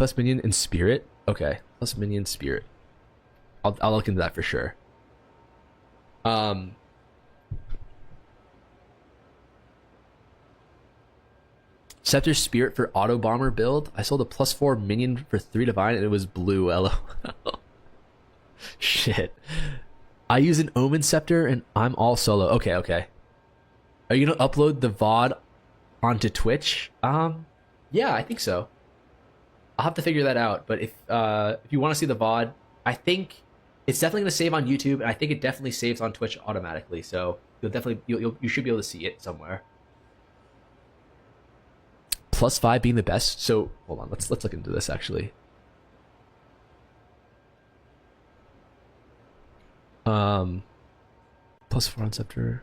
plus minion in spirit. Okay, plus minion spirit. I'll look into that for sure. Um, Scepter Spirit for Auto Bomber build. I sold a +4 minion for 3 divine and it was blue. LOL. Shit. I use an Omen Scepter and I'm all solo. Okay, okay. Are you gonna upload the VOD onto Twitch? Yeah, I think so. I'll have to figure that out. But if you want to see the VOD, I think it's definitely gonna save on YouTube, and I think it definitely saves on Twitch automatically. So you should be able to see it somewhere. +5 being the best. So hold on, let's look into this actually. +4 on Scepter.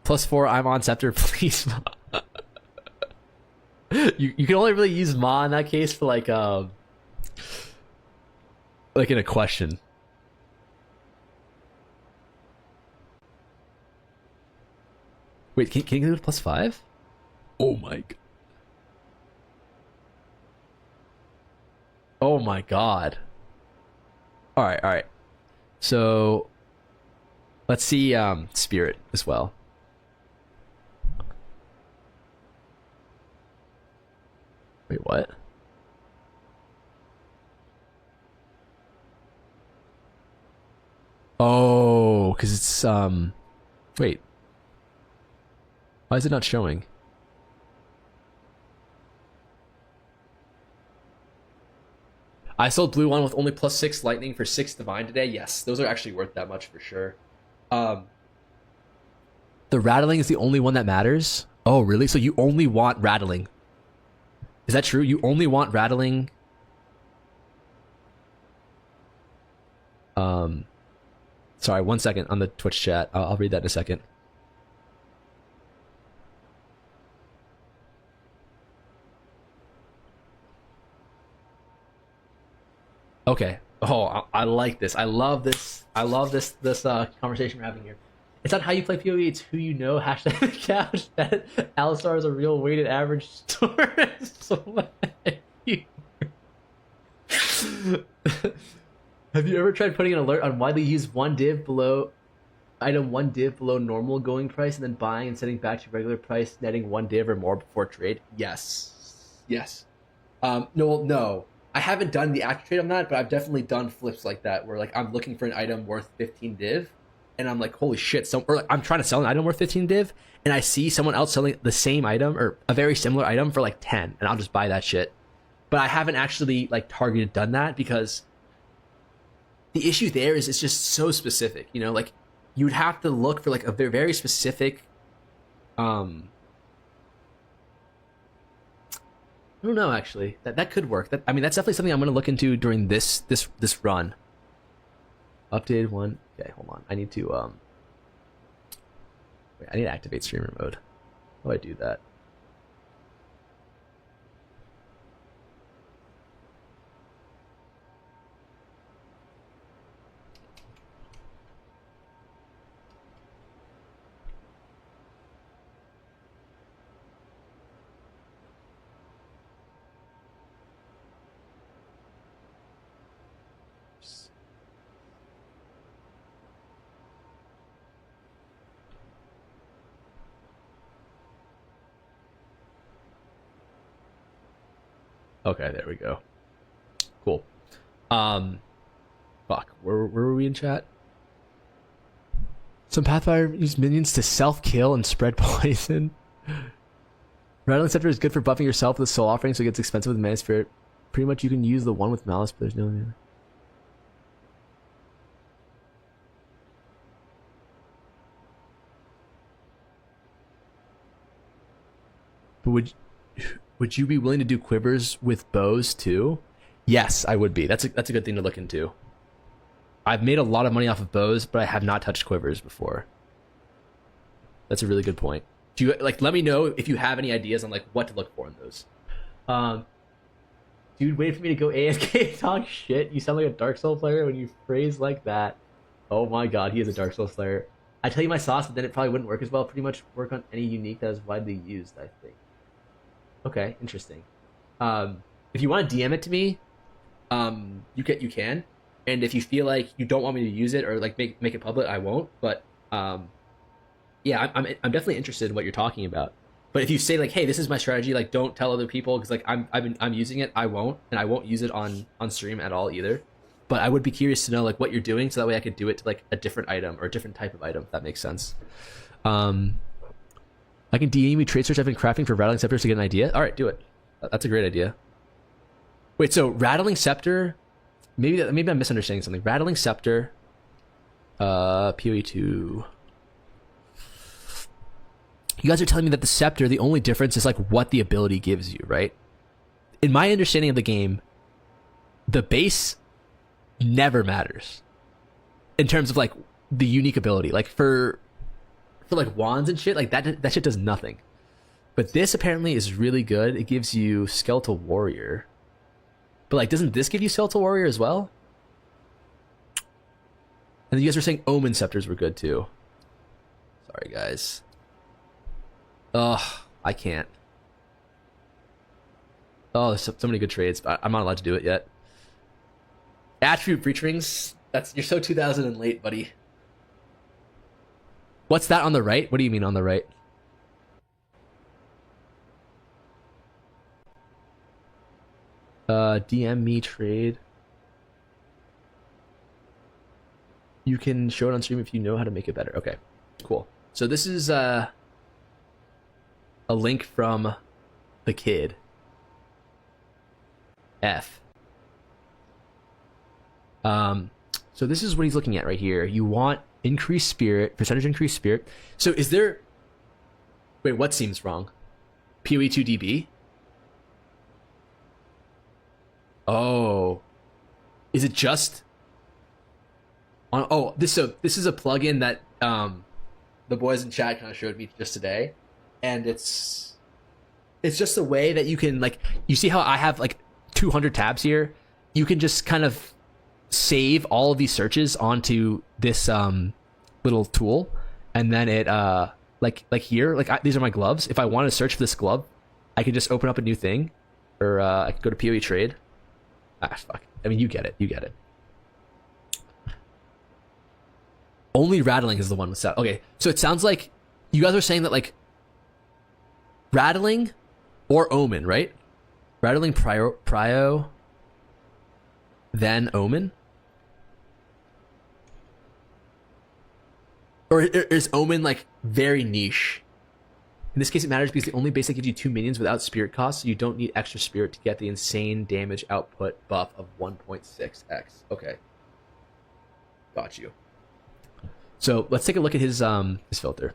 +4 I'm on Scepter, please. You can only really use Ma in that case for like in a question. Wait, can you do it +5? Oh my god. Oh my god. Alright, alright. So let's see Spirit as well. Wait, what? Oh, because it's wait. Why is it not showing? I sold blue one with only +6 lightning for 6 divine today. Yes, those are actually worth that much for sure. The rattling is the only one that matters. Oh, really? So you only want rattling? Is that true? You only want rattling? Sorry, 1 second on the Twitch chat. I'll read that in a second. Okay. Oh, I like this. I love this. I love this conversation we're having here. It's not how you play PoE, it's who you know. Hashtag the couch. That Alistar is a real weighted average store. So have you ever tried putting an alert on widely used one div below normal going price and then buying and sending back to regular price, netting 1 div or more before trade? Yes. Yes. No. I haven't done the actual trade on that, but I've definitely done flips like that where like I'm looking for an item worth 15 div and I'm like, holy shit, or like, I'm trying to sell an item worth 15 div and I see someone else selling the same item or a very similar item for like 10 and I'll just buy that shit. But I haven't actually like targeted done that because the issue there is it's just so specific, you know, like you would have to look for like a very, very specific I don't know actually. That could work. I mean that's definitely something I'm gonna look into during this run. Updated one. Okay, hold on. I need to wait, I need to activate streamer mode. How do I do that? Okay, there we go. Cool. Fuck. Where were we in chat? Some Pathfinder use minions to self-kill and spread poison. Rattling Scepter is good for buffing yourself with a soul offering, so it gets expensive with Mana Spirit. Pretty much you can use the one with Malice, but there's no... But would you be willing to do quivers with bows too? Yes, I would be. That's a good thing to look into. I've made a lot of money off of bows, but I have not touched quivers before. That's a really good point. Do you like? Let me know if you have any ideas on like what to look for in those. Dude, wait for me to go AFK. Talk shit. You sound like a Dark Souls player when you phrase like that. Oh my god, he is a Dark Souls player. I tell you my sauce, but then it probably wouldn't work as well. Pretty much work on any unique that is widely used, I think. Okay, interesting. Is If you want to DM it to me, you can. And if you feel like you don't want me to use it or like make it public, I won't. But yeah, I'm definitely interested in what you're talking about. But if you say like, hey, this is my strategy, like don't tell other people because like I'm using it, I won't, and I won't use it on stream at all either. But I would be curious to know like what you're doing, so that way I could do it to like a different item or a different type of item. If that makes sense. I can DM you trade search I've been crafting for Rattling Scepters to get an idea. All right, do it. That's a great idea. Wait, so Rattling Scepter? Maybe I'm misunderstanding something. Rattling Scepter, PoE2. You guys are telling me that the Scepter, the only difference is like what the ability gives you, right? In my understanding of the game, the base never matters in terms of like the unique ability. Like for like wands and shit, like that shit does nothing. But this apparently is really good. It gives you Skeletal Warrior. But like, doesn't this give you Skeletal Warrior as well? And you guys were saying Omen Scepters were good too. Sorry guys. Ugh, I can't. Oh, there's so many good trades, but I'm not allowed to do it yet. Attribute Breach Rings. You're so 2000 and late, buddy. What's that on the right? What do you mean on the right? DM me trade. You can show it on stream if you know how to make it better. Okay, cool. So this is a link from the kid. F. So this is what he's looking at right here. You want increased spirit, percentage increased spirit. So is there... Wait, what seems wrong? PoE2 DB? Oh. Is it just... on? Oh, this is a plugin that the boys in chat kind of showed me just today. And it's just a way that you can, like... You see how I have, like, 200 tabs here? You can just kind of save all of these searches onto this little tool, and then it like here, like these are my gloves. If I want to search for this glove, I can just open up a new thing, or I could go to PoE trade. Fuck. I mean, you get it. Only Rattling is the one with that. Okay, so it sounds like you guys are saying that like Rattling or Omen, right? Rattling prio then Omen? Or is Omen like very niche? In this case it matters because the only base that gives you 2 minions without spirit cost, so you don't need extra spirit to get the insane damage output buff of 1.6x. Okay. Got you. So let's take a look at his filter.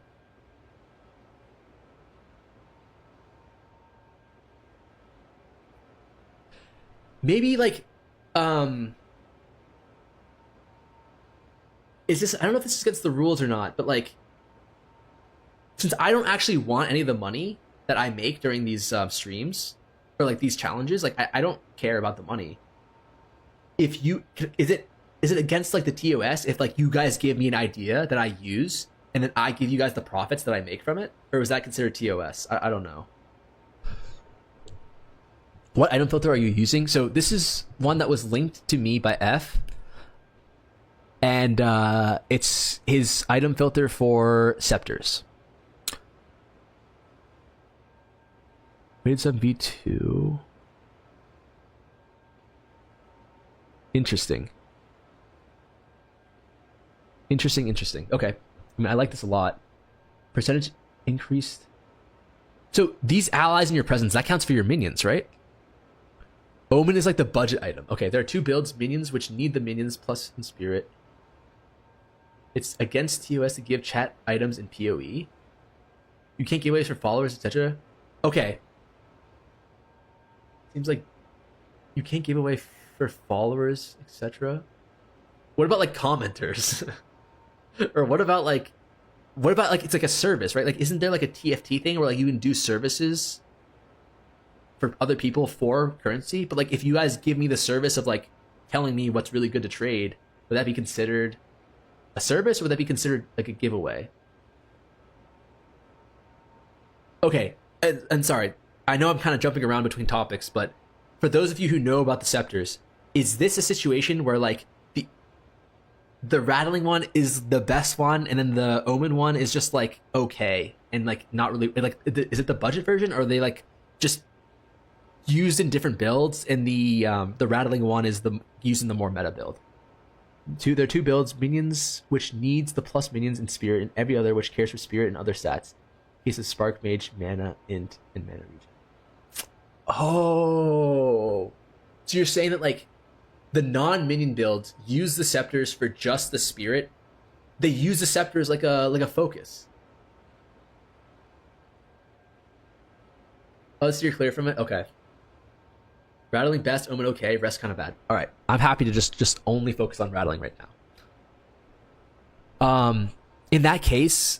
Maybe like is this, I don't know if this is against the rules or not, but like since I don't actually want any of the money that I make during these streams or like these challenges, like I don't care about the money. If you is it against like the TOS if like you guys give me an idea that I use and then I give you guys the profits that I make from it, or is that considered TOS? I don't know. What item filter are you using? So this is one that was linked to me by F. And it's his item filter for scepters. Rated sub V2. Interesting. Okay. I mean, I like this a lot. Percentage increased. So these allies in your presence, that counts for your minions, right? Omen is like the budget item. Okay, there are 2 builds, minions, which need the minions plus in spirit. It's against TOS to give chat items in PoE. You can't give away for followers, etc. Okay. Seems like you can't give away for followers, etc. What about like commenters? Or what about like it's like a service, right? Like isn't there like a TFT thing where like you can do services for other people for currency? But like if you guys give me the service of like telling me what's really good to trade, would that be considered a service, or would that be considered like a giveaway? Okay, and sorry, I know I'm kind of jumping around between topics, but for those of you who know about the scepters, is this a situation where like the rattling one is the best one, and then the omen one is just like okay, and like not really like is it the budget version, or are they like just used in different builds, and the rattling one is the using the more meta build? There are two builds: minions, which needs the plus minions and spirit, and every other which cares for spirit and other stats. Case of spark mage, mana int, and mana regen. Oh, so you're saying that like the non-minion builds use the scepters for just the spirit. They use the scepters like a focus. Oh, so you're clear from it? Okay. Rattling best, omen okay, rest kind of bad. All right, I'm happy to just only focus on rattling right now. In that case,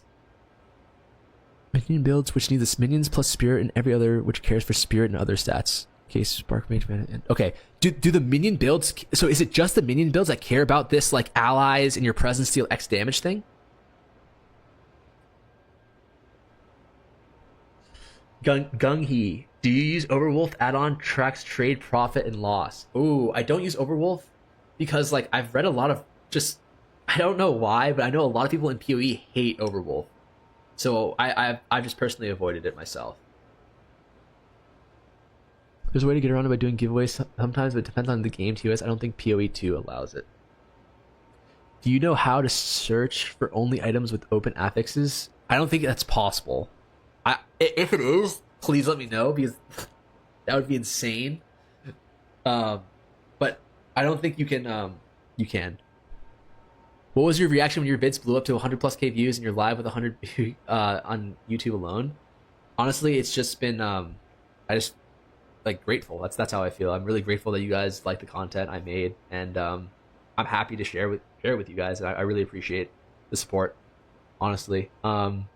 minion builds which need the minions plus spirit and every other which cares for spirit and other stats. Case spark mage mana. Okay, do the minion builds? So is it just the minion builds that care about this like allies in your presence deal X damage thing? Gung Hee. Do you use Overwolf add-on tracks trade profit and loss? Ooh, I don't use Overwolf because like I've read a lot of just I don't know why, but I know a lot of people in PoE hate Overwolf. So I've just personally avoided it myself. There's a way to get around it by doing giveaways sometimes, but it depends on the game TOS. I don't think PoE 2 allows it. Do you know how to search for only items with open affixes? I don't think that's possible. If it is, please let me know, because that would be insane. But I don't think you can. You can. What was your reaction when your vids blew up to 100 plus K views and you're live with 100 on YouTube alone? Honestly, it's just been I just like grateful. That's how I feel. I'm really grateful that you guys like the content I made, and I'm happy to share with you guys. And I really appreciate the support. Honestly, going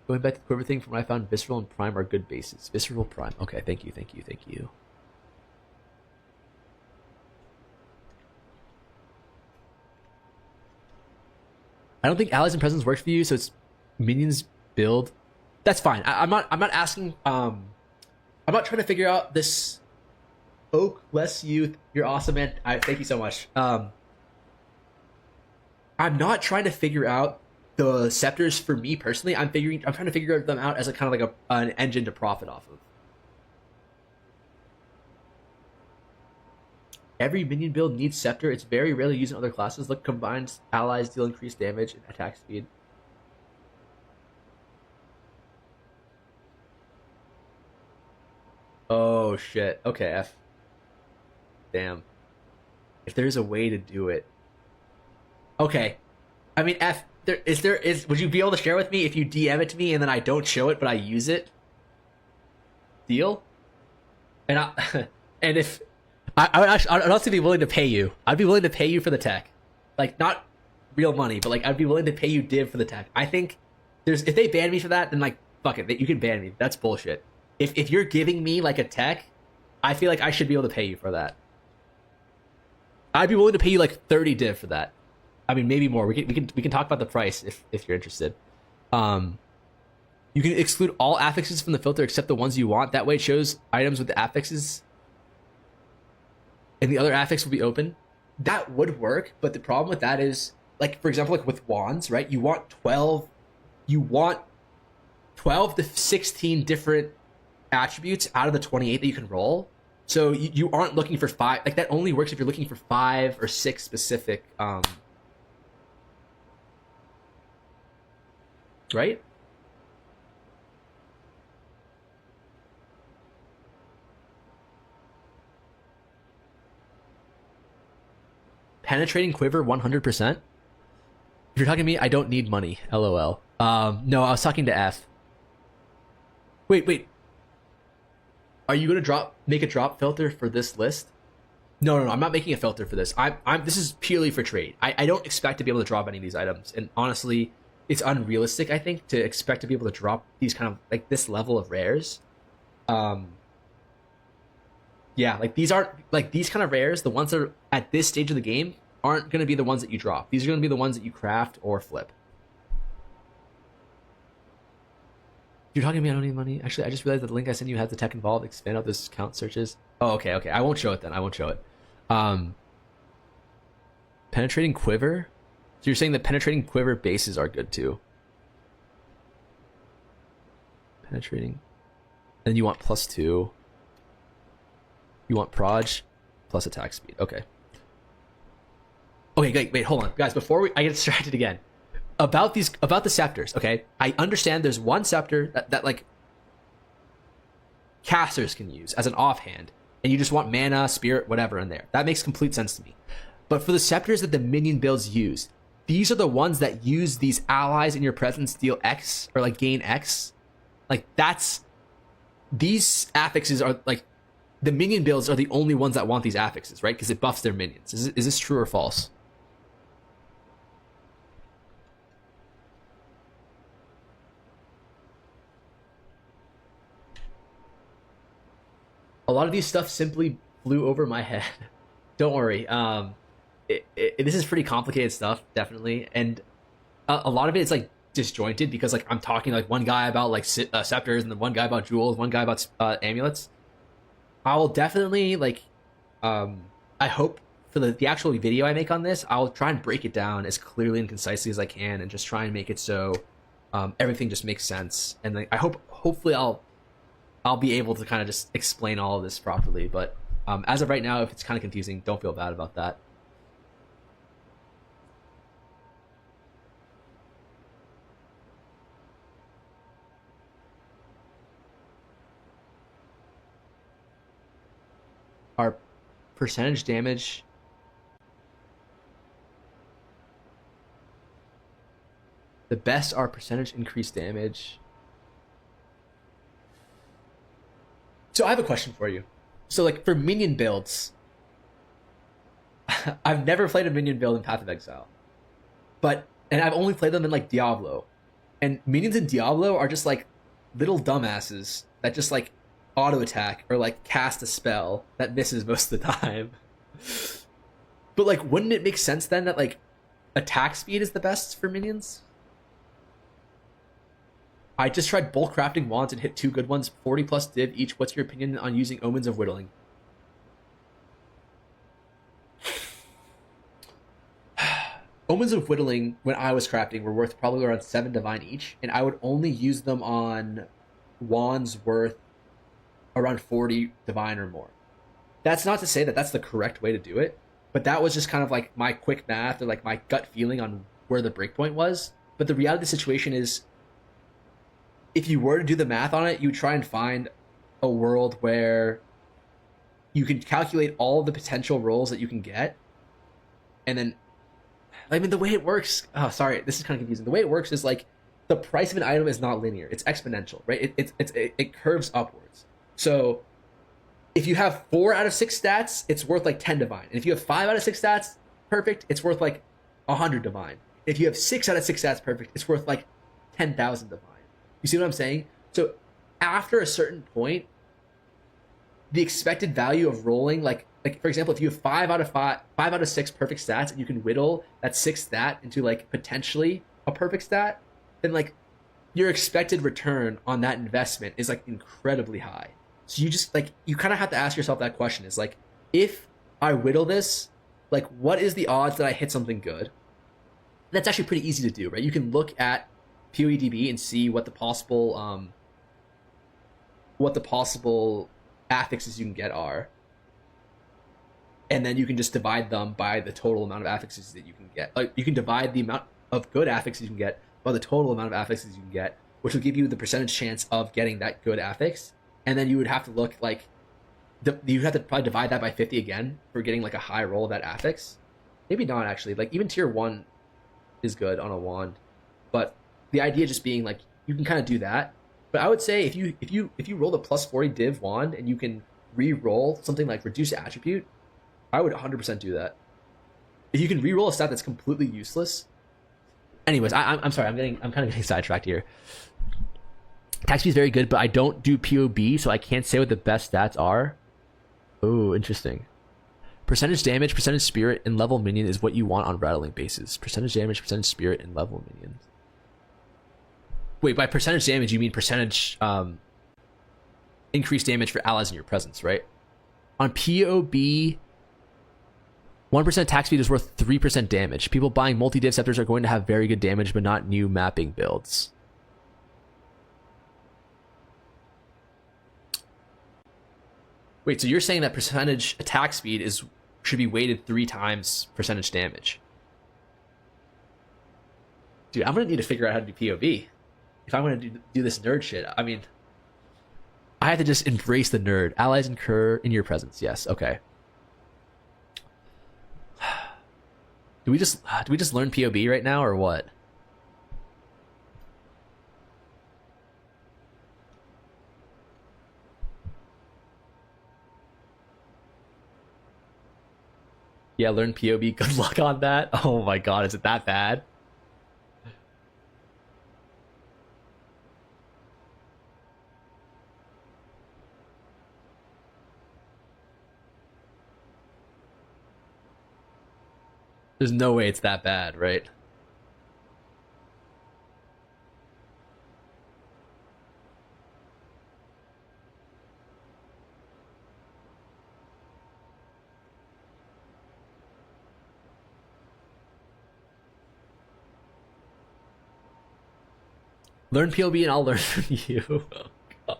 back to the Quiver thing, from what I found, Visceral and Prime are good bases. Visceral, Prime. Okay, thank you. I don't think allies and presence works for you, so it's minions build. That's fine. I'm not asking. I'm not trying to figure out this. Oak, bless you. You're awesome, man. Thank you so much. I'm not trying to figure out the scepters for me personally. I'm trying to figure them out as a kind of like an engine to profit off of. Every minion build needs scepter. It's very rarely used in other classes. Look, combined allies deal increased damage and attack speed. Oh shit. Okay, F. Damn. If there's a way to do it. Okay. I mean, F, would you be able to share with me if you DM it to me and then I don't show it but I use it? Deal? And and if I'd also be willing to pay you. I'd be willing to pay you for the tech. Like, not real money, but like I'd be willing to pay you div for the tech. I think if they ban me for that, then like fuck it, you can ban me. That's bullshit. If you're giving me like a tech, I feel like I should be able to pay you for that. I'd be willing to pay you like 30 div for that. I mean, maybe more. We can talk about the price if you're interested. You can exclude all affixes from the filter except the ones you want. That way it shows items with the affixes and the other affix will be open. That would work, but the problem with that is, like, for example, like with wands, right? You want 12 to 16 different attributes out of the 28 that you can roll. So you aren't looking for 5. Like, that only works if you're looking for 5 or 6 specific right? Penetrating quiver 100%. If you're talking to me, I don't need money. LOL. No, I was talking to F. Wait. Are you gonna make a drop filter for this list? No. I'm not making a filter for this. This is purely for trade. I don't expect to be able to drop any of these items, and honestly, it's unrealistic, I think, to expect to be able to drop these kind of like this level of rares. Yeah, like these aren't like these kind of rares. The ones that are at this stage of the game aren't going to be the ones that you drop. These are going to be the ones that you craft or flip. You're talking to me, I don't need money. Actually, I just realized that the link I sent you has the tech involved. Expand out this count searches. Oh, okay, okay. I won't show it then. I won't show it. Um, Penetrating quiver? So you're saying that penetrating quiver bases are good too? Penetrating. And you want +2. You want proj plus attack speed. Okay. Okay, wait, hold on. Guys, before I get distracted again. About the scepters, okay? I understand there's one scepter that like casters can use as an offhand, and you just want mana, spirit, whatever in there. That makes complete sense to me. But for the scepters that the minion builds use, these are the ones that use these allies in your presence deal X or like gain X. Like these affixes are like the minion builds are the only ones that want these affixes, right? Because it buffs their minions. Is this true or false? A lot of these stuff simply flew over my head. Don't worry. This is pretty complicated stuff, definitely, and a lot of it is like disjointed because like I'm talking like one guy about like scepters and then one guy about jewels, one guy about amulets. I will definitely like, I hope for the actual video I make on this, I'll try and break it down as clearly and concisely as I can, and just try and make it so everything just makes sense. And like, hopefully I'll be able to kind of just explain all of this properly. But as of right now, if it's kind of confusing, don't feel bad about that. Our percentage damage. The best are percentage increased damage. So I have a question for you. So like for minion builds, I've never played a minion build in Path of Exile, and I've only played them in like Diablo, and minions in Diablo are just like little dumbasses that just like auto attack or like cast a spell that misses most of the time. But like, wouldn't it make sense then that like attack speed is the best for minions? I just tried bulk crafting wands and hit 2 good ones, 40 plus div each. What's your opinion on using Omens of Whittling? Omens of Whittling, when I was crafting, were worth probably around 7 divine each, and I would only use them on wands worth around 40 divine or more. That's not to say that that's the correct way to do it, but that was just kind of like my quick math or like my gut feeling on where the breakpoint was. But the reality of the situation is, if you were to do the math on it, you would try and find a world where you can calculate all of the potential rolls that you can get. And then, I mean, the way it works, oh, sorry, this is kind of confusing. The way it works is like the price of an item is not linear. It's exponential, right? It curves upwards. So if you have 4 out of 6 stats, it's worth like 10 divine. And if you have 5 out of 6 stats perfect, it's worth like 100 divine. If you have 6 out of 6 stats perfect, it's worth like 10,000 divine. You see what I'm saying? So after a certain point, the expected value of rolling, like for example, if you have 5 out of 6 perfect stats, and you can whittle that 6th stat into like potentially a perfect stat, then like your expected return on that investment is like incredibly high. So you just like, you kind of have to ask yourself that question: is like, if I whittle this, like what is the odds that I hit something good? That's actually pretty easy to do, right? You can look at PoEDB and see what the possible affixes you can get are, and then you can just divide them by the total amount of affixes that you can get. Like, you can divide the amount of good affixes you can get by the total amount of affixes you can get, which will give you the percentage chance of getting that good affix. And then you would have to look like you have to probably divide that by 50 again for getting like a high roll of that affix. Maybe not actually. Like even tier 1 is good on a wand, but the idea just being like you can kind of do that. But I would say if you roll the plus 40 div wand and you can re-roll something like reduce attribute, I would 100% do that. If you can re-roll a stat that's completely useless. Anyways, I'm sorry, I'm kind of getting sidetracked here. Attack speed is very good, but I don't do POB, so I can't say what the best stats are. Oh, interesting. Percentage damage, percentage spirit, and level minion is what you want on rattling bases. Percentage damage, percentage spirit, and level minions. Wait, by percentage damage, you mean percentage increased damage for allies in your presence, right? On POB, 1% attack speed is worth 3% damage. People buying multi-div scepters are going to have very good damage, but not new mapping builds. Wait, so you're saying that percentage attack speed should be weighted 3 times percentage damage? Dude, I'm gonna need to figure out how to do POB if I'm gonna do this nerd shit. I mean, I have to just embrace the nerd. Allies incur in your presence. Yes. Okay. Do we just learn POB right now or what? Yeah, learn POB. Good luck on that. Oh my god, is it that bad? There's no way it's that bad, right? Learn POB and I'll learn from you. Oh,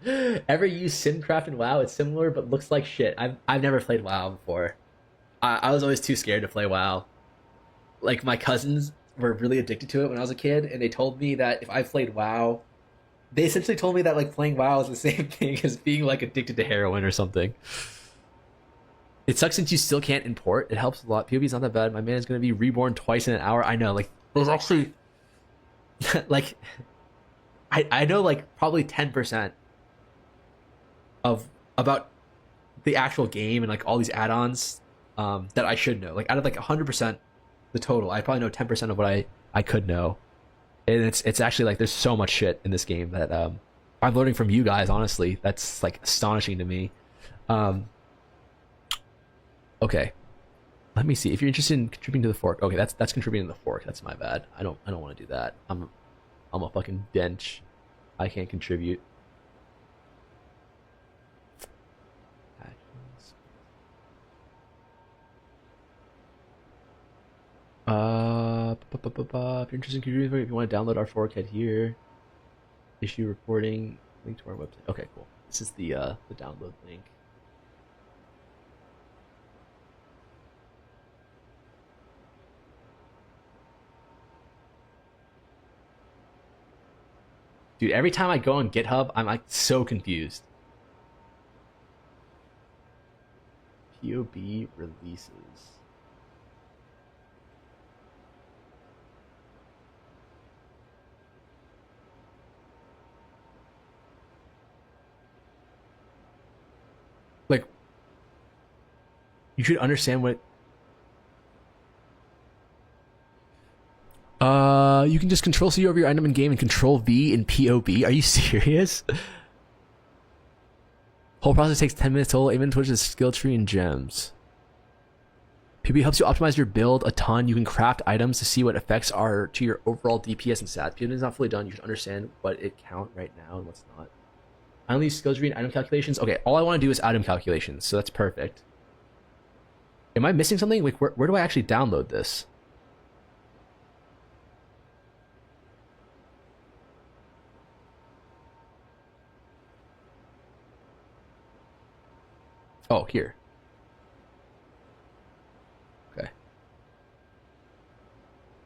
God. Ever use Simcraft in WoW? It's similar but looks like shit. I've never played WoW before. I was always too scared to play WoW. Like my cousins were really addicted to it when I was a kid, and they told me that if I played WoW, they essentially told me that like playing WoW is the same thing as being like addicted to heroin or something. It sucks since you still can't import. It helps a lot. POB's not that bad. My man is gonna be reborn twice in an hour. I know, like there's actually like I know like probably 10% of about the actual game and like all these add-ons that I should know. Like out of like 100% the total, I probably know 10% of what I could know. And it's actually like there's so much shit in this game that I'm learning from you guys. Honestly, that's like astonishing to me. Okay, let me see if you're interested in contributing to the fork. Okay, that's contributing to the fork. That's my bad. I don't want to do that. I'm a fucking dench. I can't contribute. If you're interested in contributing, if you want to download our fork, head here. Issue reporting, link to our website. Okay, cool. This is the download link. Dude, every time I go on GitHub, I'm like so confused. POB releases. Like, you should understand what. You can just control C over your item in game and control V in POB. Are you serious? Whole process takes 10 minutes total. Aim towards the skill tree and gems. POB helps you optimize your build a ton. You can craft items to see what effects are to your overall DPS and stats. POB is not fully done. You should understand what it count right now and what's not. I only use skill tree and item calculations. Okay, all I want to do is item calculations, so that's perfect. Am I missing something? Like, where do I actually download this? Oh, here. Okay.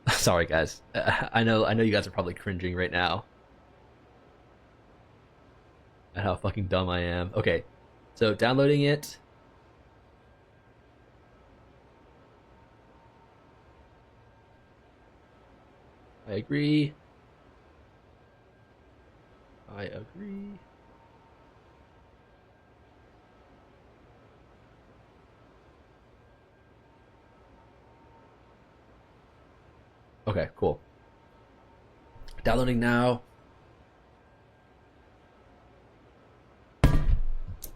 Sorry, guys. I know you guys are probably cringing right now at how fucking dumb I am. Okay, so downloading it. I agree. I agree. Okay, cool. Downloading now.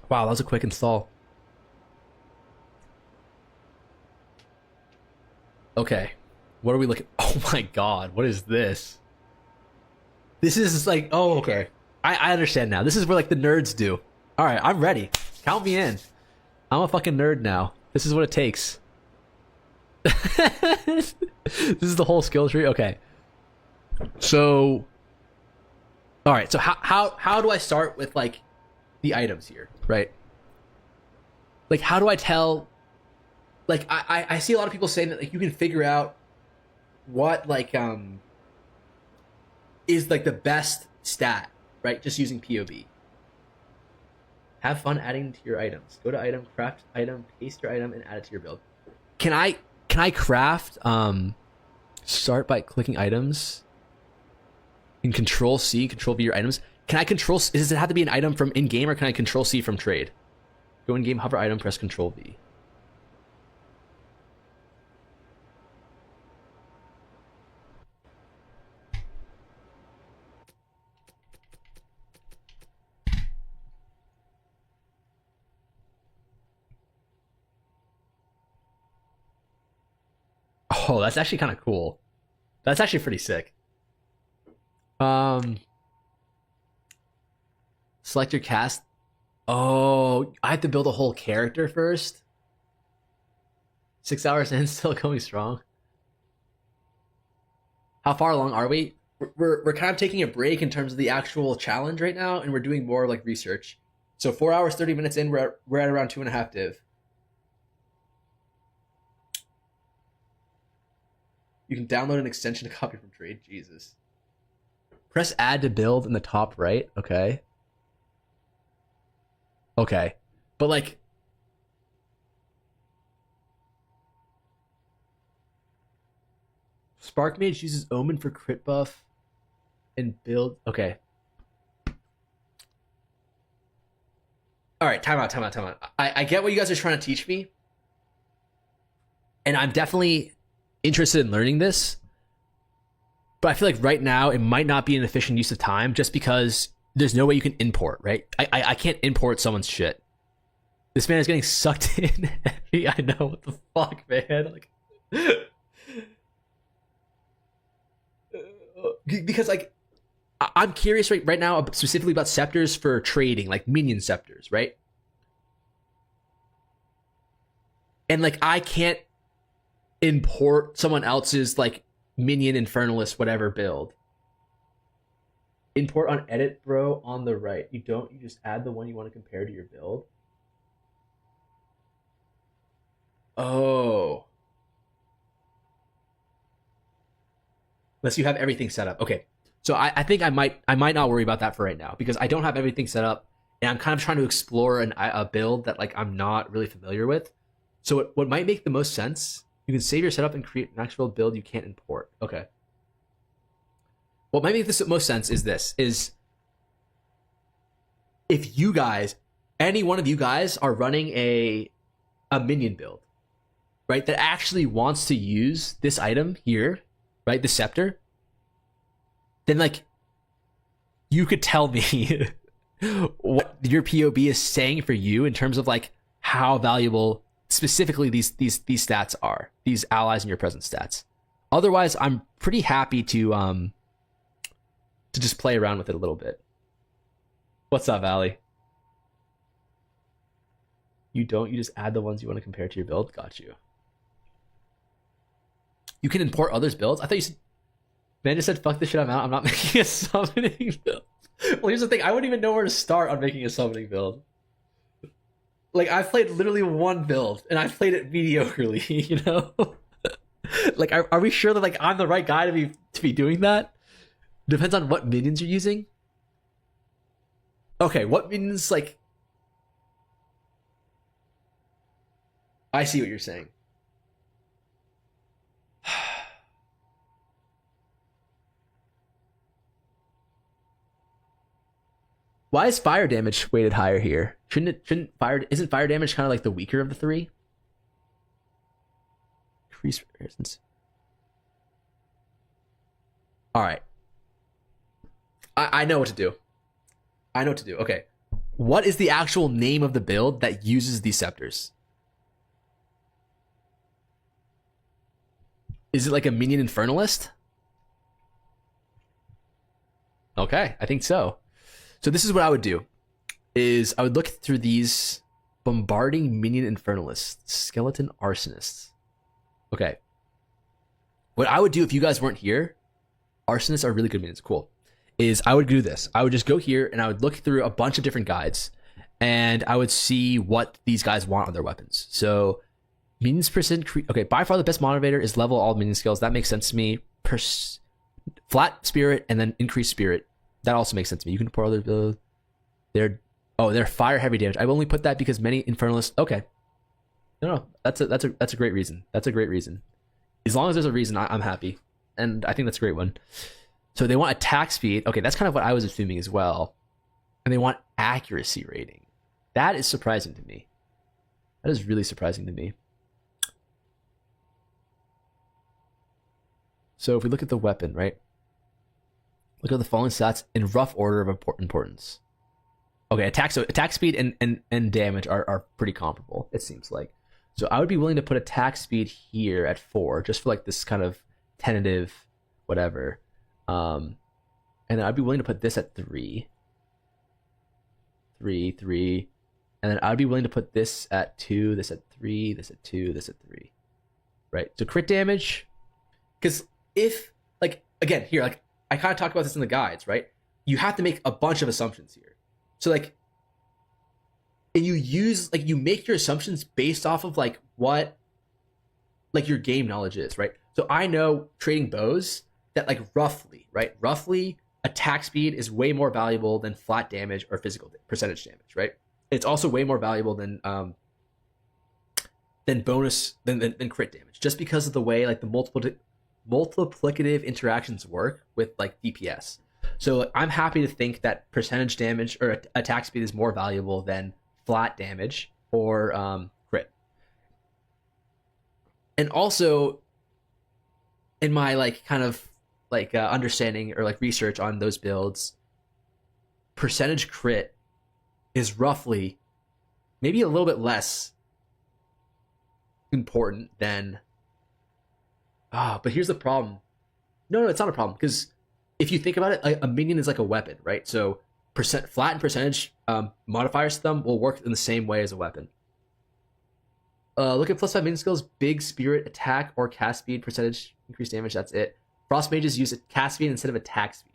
Wow, that was a quick install. Okay. What are we looking? Oh my god, what is this? This is like, oh, okay. I understand now. This is where like the nerds do. All right, I'm ready. Count me in. I'm a fucking nerd now. This is what it takes. This is the whole skill tree. Okay. So, all right. So how do I start with like the items here, right? Like, how do I tell? Like, I see a lot of people saying that like you can figure out what like is like the best stat, right? Just using POB. Have fun adding to your items. Go to item, craft item, paste your item, and add it to your build. Can I craft start by clicking items and control C, control V your items? Can I control, does it have to be an item from in game or can I control C from trade? Go in game, hover item, press control V. Oh, that's actually kind of cool. That's actually pretty sick. Select your cast. Oh, I have to build a whole character first. 6 hours in, still going strong. How far along are we? We're kind of taking a break in terms of the actual challenge right now, and we're doing more like research. So 4 hours, 30 minutes in, we're at around 2.5 div. You can download an extension to copy from trade. Jesus. Press add to build in the top right. Okay. Okay. But like, Spark Mage uses Omen for crit buff and build. Okay. All right. Time out. I get what you guys are trying to teach me. And I'm definitely interested in learning this. But I feel like right now it might not be an efficient use of time just because there's no way you can import, right? I can't import someone's shit. This man is getting sucked in heavy. I know, what the fuck, man? Like, because like I'm curious right now specifically about scepters for trading, like minion scepters, right? And like I can't import someone else's like minion infernalist whatever build. Import on edit, bro, on the right. You just add the one you want to compare to your build. Oh. Unless you have everything set up. Okay. So I think I might not worry about that for right now because I don't have everything set up and I'm kind of trying to explore a build that like I'm not really familiar with. So what might make the most sense, you can save your setup and create an actual build you can't import. Okay. What might make this most sense is if you guys, any one of you guys are running a minion build, right, that actually wants to use this item here, right, the scepter, then like you could tell me what your POB is saying for you in terms of like how valuable specifically these stats are, these allies in your present stats. Otherwise, I'm pretty happy to just play around with it a little bit. What's up, Ali? You just add the ones you want to compare to your build. Got you. You can import others' builds. I thought you said, man just said, fuck this shit, I'm out. I'm not making a summoning build. Well, here's the thing. I wouldn't even know where to start on making a summoning build. Like, I've played literally one build, and I've played it mediocrely, you know? Like, are we sure that, like, I'm the right guy to be doing that? Depends on what minions you're using. Okay, what minions, like... I see what you're saying. Why is fire damage weighted higher here? Isn't fire damage kind of like the weaker of the three? Increase resistance. All right. I know what to do. Okay. What is the actual name of the build that uses these scepters? Is it like a minion infernalist? Okay, I think so. So this is what I would do: is I would look through these bombarding minion infernalists, skeleton arsonists. Okay, what I would do if you guys weren't here, arsonists are really good minions. Cool. Is I would do this. I would just go here and I would look through a bunch of different guides, and I would see what these guys want on their weapons. So minions percent. Okay, by far the best motivator is level all minion skills. That makes sense to me. Flat spirit and then increased spirit. That also makes sense to me. You can pour other build. They're fire heavy damage. I've only put that because many infernalists. Okay, no, that's a great reason. That's a great reason. As long as there's a reason, I'm happy, and I think that's a great one. So they want attack speed. Okay, that's kind of what I was assuming as well, and they want accuracy rating. That is surprising to me. That is really surprising to me. So if we look at the weapon, right? Look at the following stats in rough order of importance. Okay, attack speed and damage are pretty comparable, it seems like. So I would be willing to put attack speed here at 4, just for like this kind of tentative whatever. And then I'd be willing to put this at 3. 3. And then I'd be willing to put this at 2, this at 3, this at 2, this at 3. Right? So crit damage. Because if, like, again, here, like, I kind of talked about this in the guides, right? You have to make a bunch of assumptions here. So, like, and you make your assumptions based off of, like, what, like, your game knowledge is, right? So I know trading bows that, like, roughly attack speed is way more valuable than flat damage or physical percentage damage, right? It's also way more valuable than bonus than crit damage, just because of the way, like, the multiplicative interactions work with, like, DPS. So I'm happy to think that percentage damage or attack speed is more valuable than flat damage or crit. And also, in my, like, kind of, like, understanding or, like, research on those builds, percentage crit is roughly maybe a little bit less important than but here's the problem. No, it's not a problem, because if you think about it, a minion is like a weapon, right? So flat and percentage modifiers to them will work in the same way as a weapon. Look at +5 minion skills: big spirit, attack, or cast speed, percentage, increased damage. That's it. Frost mages use cast speed instead of attack speed.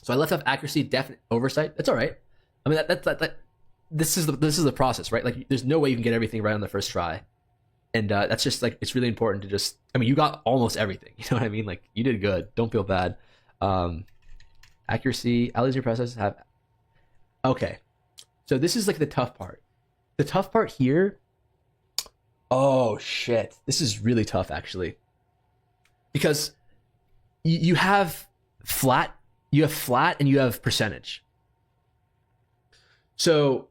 So I left off accuracy, definite oversight. That's all right. I mean, this is the process, right? Like, there's no way you can get everything right on the first try. And that's just, like, it's really important to just, I mean, you got almost everything. You know what I mean? Like, you did good. Don't feel bad. Accuracy, allies your process have. Okay. So this is, like, the tough part. The tough part here. Oh, shit. This is really tough, actually. Because you have flat and you have percentage. So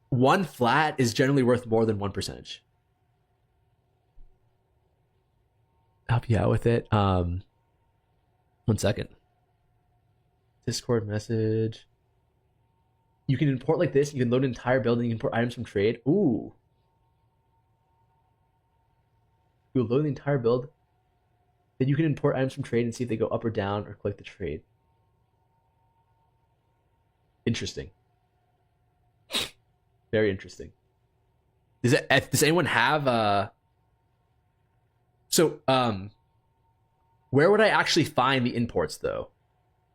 one flat is generally worth more than one percentage. Help you out with it. 1 second. Discord message. You can import like this. You can load an entire build and you can import items from trade. Ooh. You'll load the entire build. Then you can import items from trade and see if they go up or down, or click the trade. Interesting. Very interesting. Does anyone have where would I actually find the imports, though?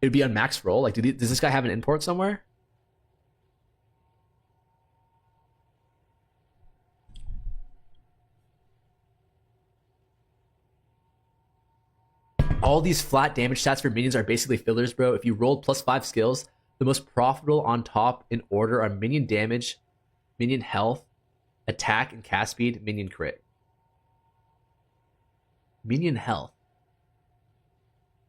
It would be on Max Roll. Like, does this guy have an import somewhere? All these flat damage stats for minions are basically fillers, bro. If you rolled +5 skills, the most profitable on top in order are minion damage, minion health, attack and cast speed, minion crit. Minion health.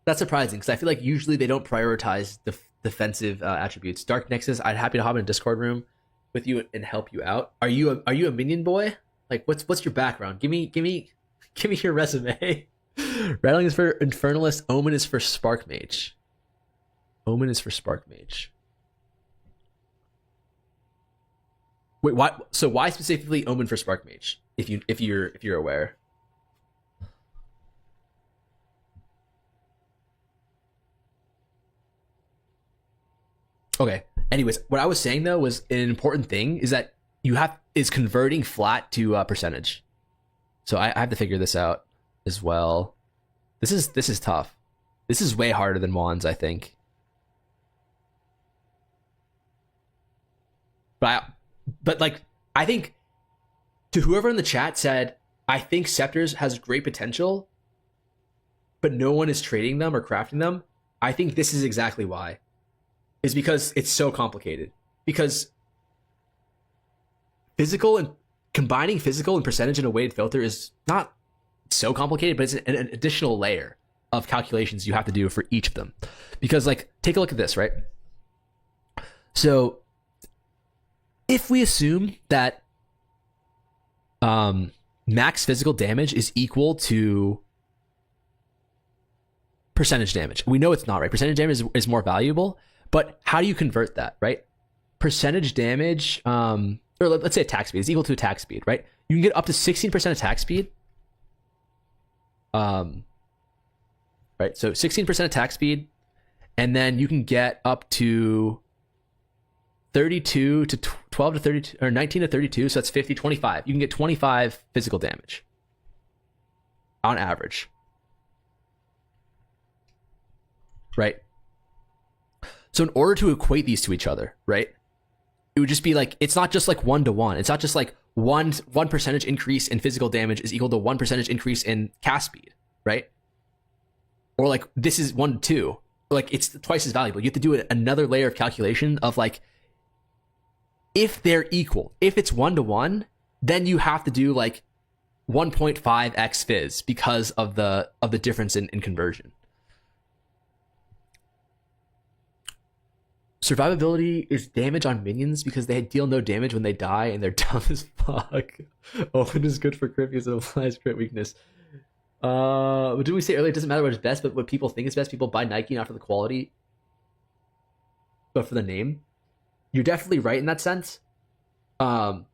That's surprising, because I feel like usually they don't prioritize defensive attributes. Dark Nexus, I'd happy to hop in a Discord room with you and help you out. Are you a minion boy? Like, what's your background? Give me your resume. Rattling is for Infernalist. Omen is for Spark Mage. Omen is for Spark Mage. Wait, why? So why specifically Omen for Spark Mage? If you're aware. Okay. Anyways, what I was saying though was an important thing is that is converting flat to percentage. So I have to figure this out as well. This is tough. This is way harder than wands, I think. But like I think to whoever in the chat said, I think Scepters has great potential, but no one is trading them or crafting them. I think this is exactly why. Is because it's so complicated. Because combining physical and percentage in a weighted filter is not so complicated, but it's an additional layer of calculations you have to do for each of them. Because like, take a look at this, right? So if we assume that max physical damage is equal to percentage damage, we know it's not, right? Percentage damage is more valuable, but how do you convert that, right? Percentage damage, or let's say attack speed is equal to attack speed, right? You can get up to 16% attack speed. Right, so 16% attack speed, and then you can get up to 32 to 12 to 32, or 19 to 32, so that's 50, 25. You can get 25 physical damage on average. Right? So in order to equate these to each other, right, it would just be like, it's not just like 1-to-1. It's not just like one percentage increase in physical damage is equal to 1% increase in cast speed, right? Or like this is 1-to-2. Like it's twice as valuable. You have to do another layer of calculation of like, if they're equal, if it's 1-to-1, then you have to do like 1.5x fizz because of the difference in conversion. Survivability is damage on minions because they deal no damage when they die and they're dumb as fuck. Owen is good for crit because it applies crit weakness. But did we say earlier it doesn't matter what is best, but what people think is best? People buy Nike not for the quality, but for the name. You're definitely right in that sense. How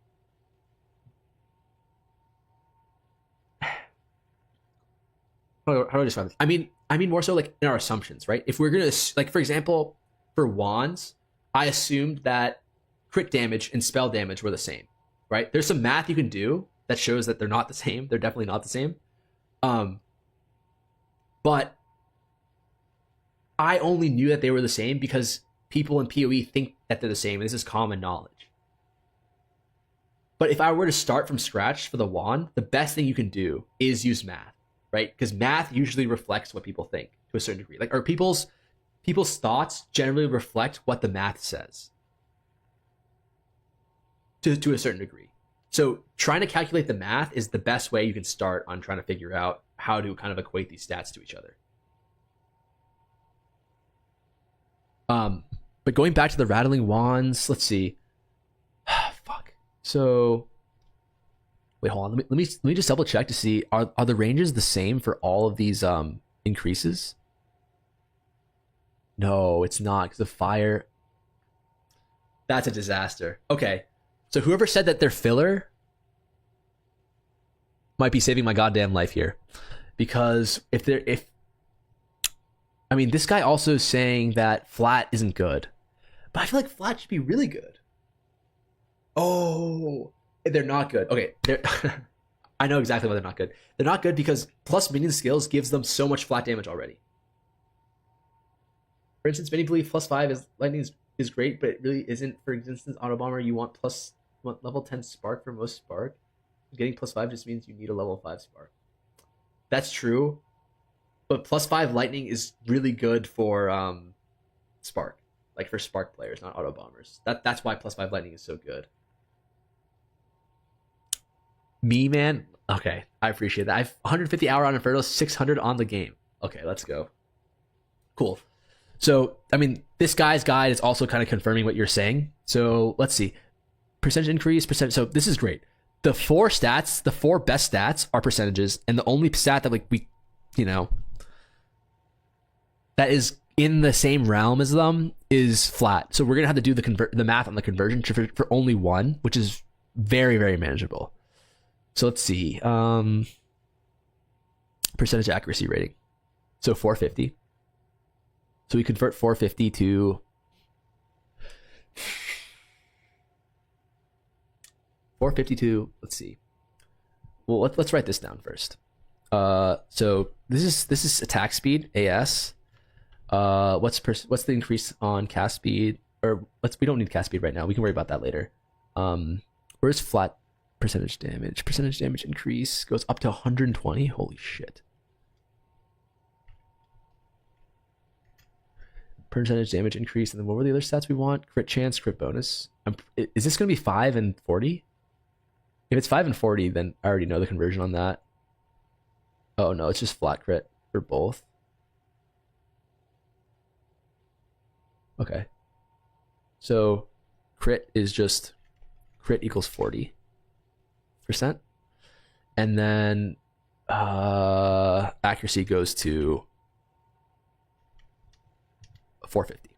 do I describe this? I mean more so like in our assumptions, right? If we're gonna, like, for example, for wands, I assumed that crit damage and spell damage were the same, right? There's some math you can do that shows that they're not the same. They're definitely not the same. But I only knew that they were the same because people in PoE think that they're the same, and this is common knowledge. But if I were to start from scratch for the wand, the best thing you can do is use math, right? Because math usually reflects what people think to a certain degree. Like, or people's thoughts generally reflect what the math says to a certain degree. So trying to calculate the math is the best way you can start on trying to figure out how to kind of equate these stats to each other. But going back to the rattling wands, let's see. Fuck. So wait, hold on. Let me just double check to see, are the ranges the same for all of these increases? No, it's not, because of fire. That's a disaster. Okay. So whoever said that they're filler might be saving my goddamn life here. Because if I mean, this guy also is saying that flat isn't good. But I feel like flat should be really good. Oh, they're not good. Okay, I know exactly why they're not good. They're not good because plus minion skills gives them so much flat damage already. For instance, many believe +5 is lightning is great, but it really isn't. For instance, auto bomber, you want level 10 spark for most spark. Getting +5 just means you need a level 5 spark. That's true, but +5 lightning is really good for spark, like for spark players, not auto bombers. That's why +5 lightning is so good. Me, man. Okay, I appreciate that. I have 150 hour on Inferno, 600 on the game. Okay, let's go. Cool. So, I mean, this guy's guide is also kind of confirming what you're saying. So let's see. Percentage increase, percent. So this is great. The four best stats are percentages, and the only stat that that is in the same realm as them is flat. So we're gonna have to do the math on the conversion for only one, which is very, very manageable. So let's see. Percentage accuracy rating. So 450. So we convert 450 to 452. Let's see. Well, let's write this down first. So this is attack speed AS. What's the increase on cast speed? Or we don't need cast speed right now. We can worry about that later. Where's flat percentage damage? Percentage damage increase goes up to 120. Holy shit. Percentage damage increase, and then what were the other stats we want? Crit chance, crit bonus. Is this going to be 5 and 40? If it's 5 and 40, then I already know the conversion on that. Oh no, it's just flat crit for both. Okay. So crit is just crit equals 40%. And then accuracy goes to 450.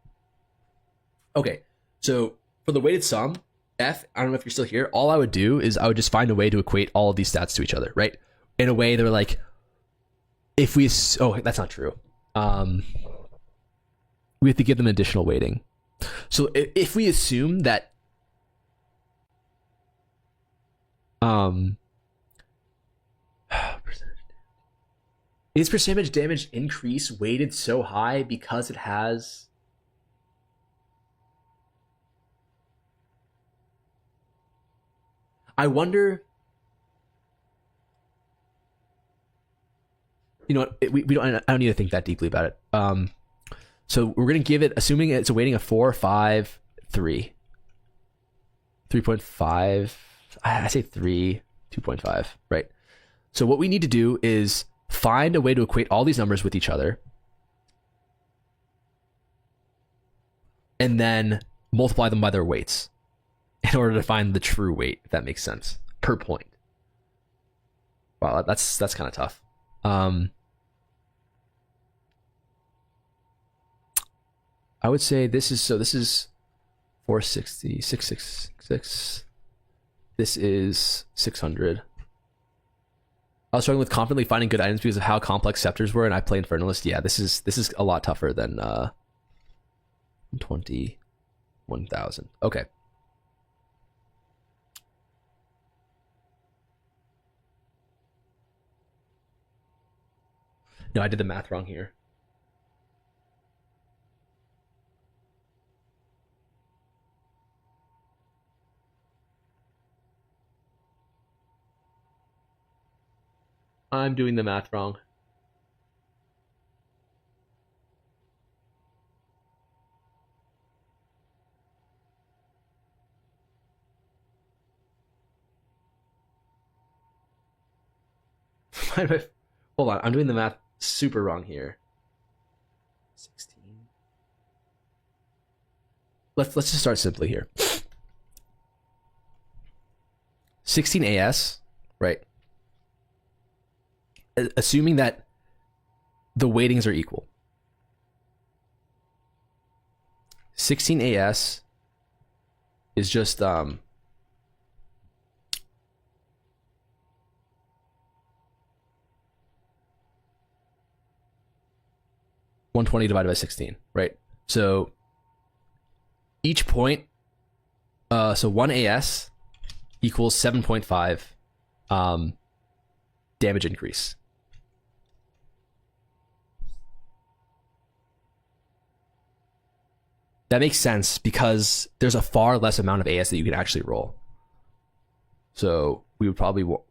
Okay, so for the weighted sum, F, I don't know if you're still here, all I would do is I would just find a way to equate all of these stats to each other, right? In a way they're like, if we, oh, that's not true. We have to give them additional weighting. So if we assume that is percentage damage increase weighted so high because it has I wonder, you know what, we don't, I don't need to think that deeply about it. So we're going to give it, assuming it's a weighting of 4, 5, 3. 3.5. I say 3, 2.5, right? So what we need to do is find a way to equate all these numbers with each other. And then multiply them by their weights in order to find the true weight, if that makes sense, per point. Wow, that's kind of tough. I would say this is 460, 666. This is 600. I was struggling with confidently finding good items because of how complex scepters were, and I play Infernalist. Yeah, this is a lot tougher than 21,000. Okay. No, I did the math wrong here. I'm doing the math wrong. Hold on, I'm doing the math super wrong here. 16. Let's just start simply here. 16 AS, right? Assuming that the weightings are equal. 16 AS is just 120 divided by 16, right? So each point, so 1 AS equals 7.5 damage increase. That makes sense because there's a far less amount of AS that you can actually roll. So we would probably so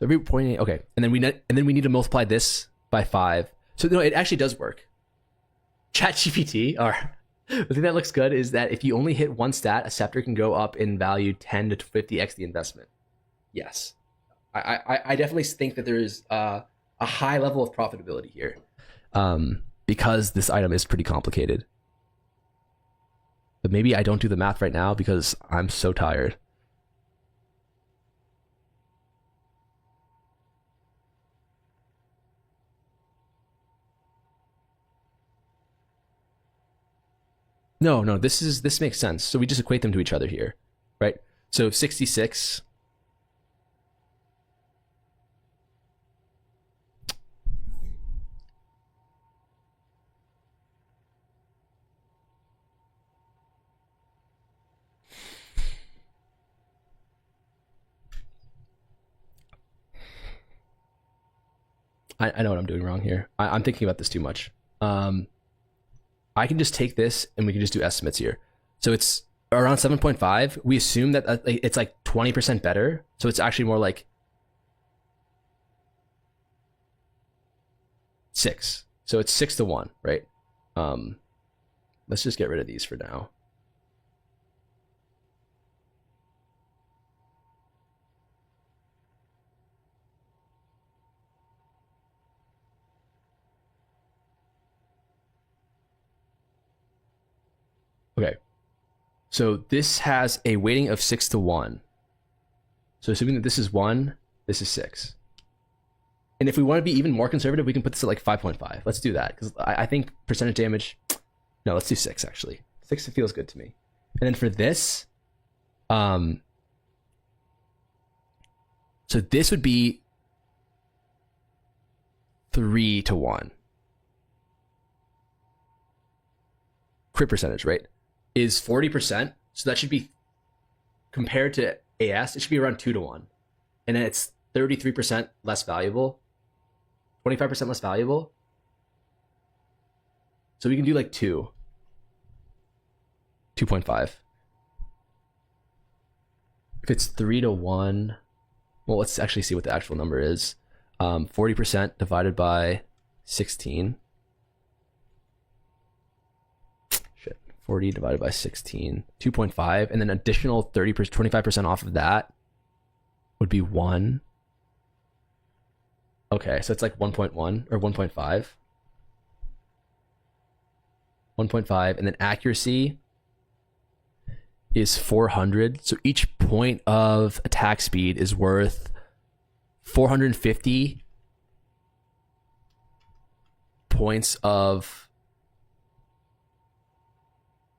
every point, okay, and then we need to multiply this by 5. So no, it actually does work. ChatGPT, or the thing that looks good is that if you only hit one stat, a scepter can go up in value 10 to 50x the investment. Yes, I definitely think that there is a high level of profitability here, because this item is pretty complicated. But maybe I don't do the math right now because I'm so tired. No, this makes sense. So we just equate them to each other here, right? So 66. I know what I'm doing wrong here. I'm thinking about this too much. I can just take this and we can just do estimates here. So it's around 7.5. We assume that it's like 20% better. So it's actually more like 6. So it's 6 to 1, right? Let's just get rid of these for now. Okay. So this has a weighting of 6 to 1. So assuming that this is 1, this is 6. And if we want to be even more conservative, we can put this at like 5.5. Let's do that, because I think percentage damage... No, let's do 6, actually. 6 feels good to me. And then for this... So this would be 3 to 1. Crit percentage, right? Is 40%. So that should be, compared to AS, it should be around 2 to 1. And then it's 33% less valuable. 25% less valuable. So we can do like 2. 2.5. If it's 3 to 1, well, let's actually see what the actual number is. 40% divided by 16. 40 divided by 16, 2.5, and then additional 25% off of that would be 1. Okay, so it's like 1.1 or 1.5. 1.5, and then accuracy is 400. So each point of attack speed is worth 450 points of...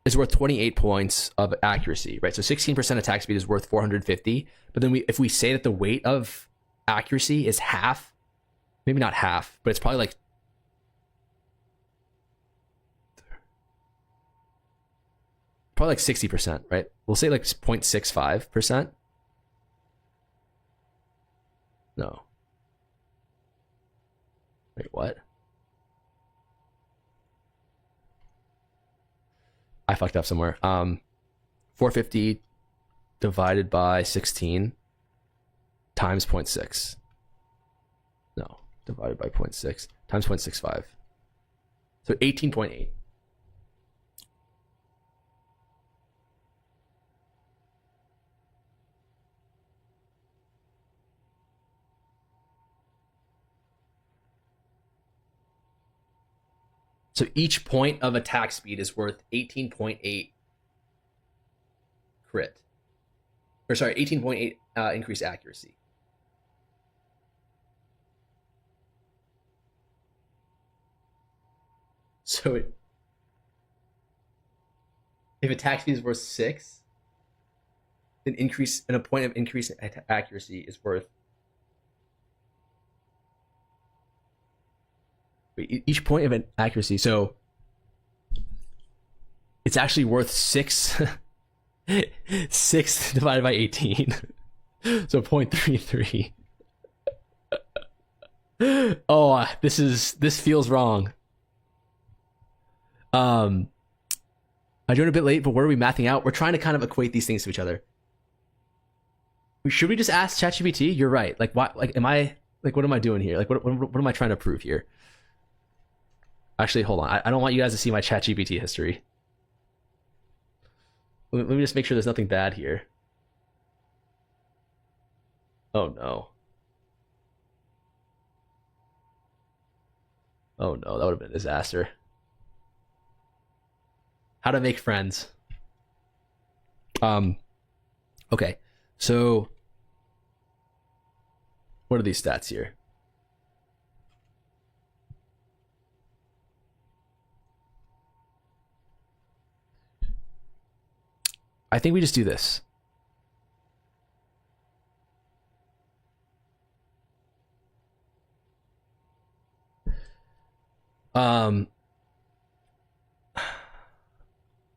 is worth 28 points of accuracy, right? So 16% attack speed is worth 450. But then if we say that the weight of accuracy is half, maybe not half, but it's probably like probably like 60%, right? We'll say like 0.65%. No. Wait, what? I fucked up somewhere. 450 divided by 16 times 0.6. No, divided by 0.6 times 0.65. So 18.8. So each point of attack speed is worth 18.8 crit. Or sorry, 18.8 increased accuracy. So if attack speed is worth 6, then a point of increase in accuracy is worth... each point of an accuracy, so it's actually worth 6 6 divided by 18. So 0.33. Oh, this feels wrong. I joined a bit late, but what are we mathing out? We're trying to kind of equate these things to each other. Should we just ask ChatGPT? You're right. Like, what? Like, what am I doing here? Like, what am I trying to prove here? Actually, hold on. I don't want you guys to see my ChatGPT history. Let me just make sure there's nothing bad here. Oh no. Oh no, that would have been a disaster. How to make friends. Okay. So what are these stats here? I think we just do this.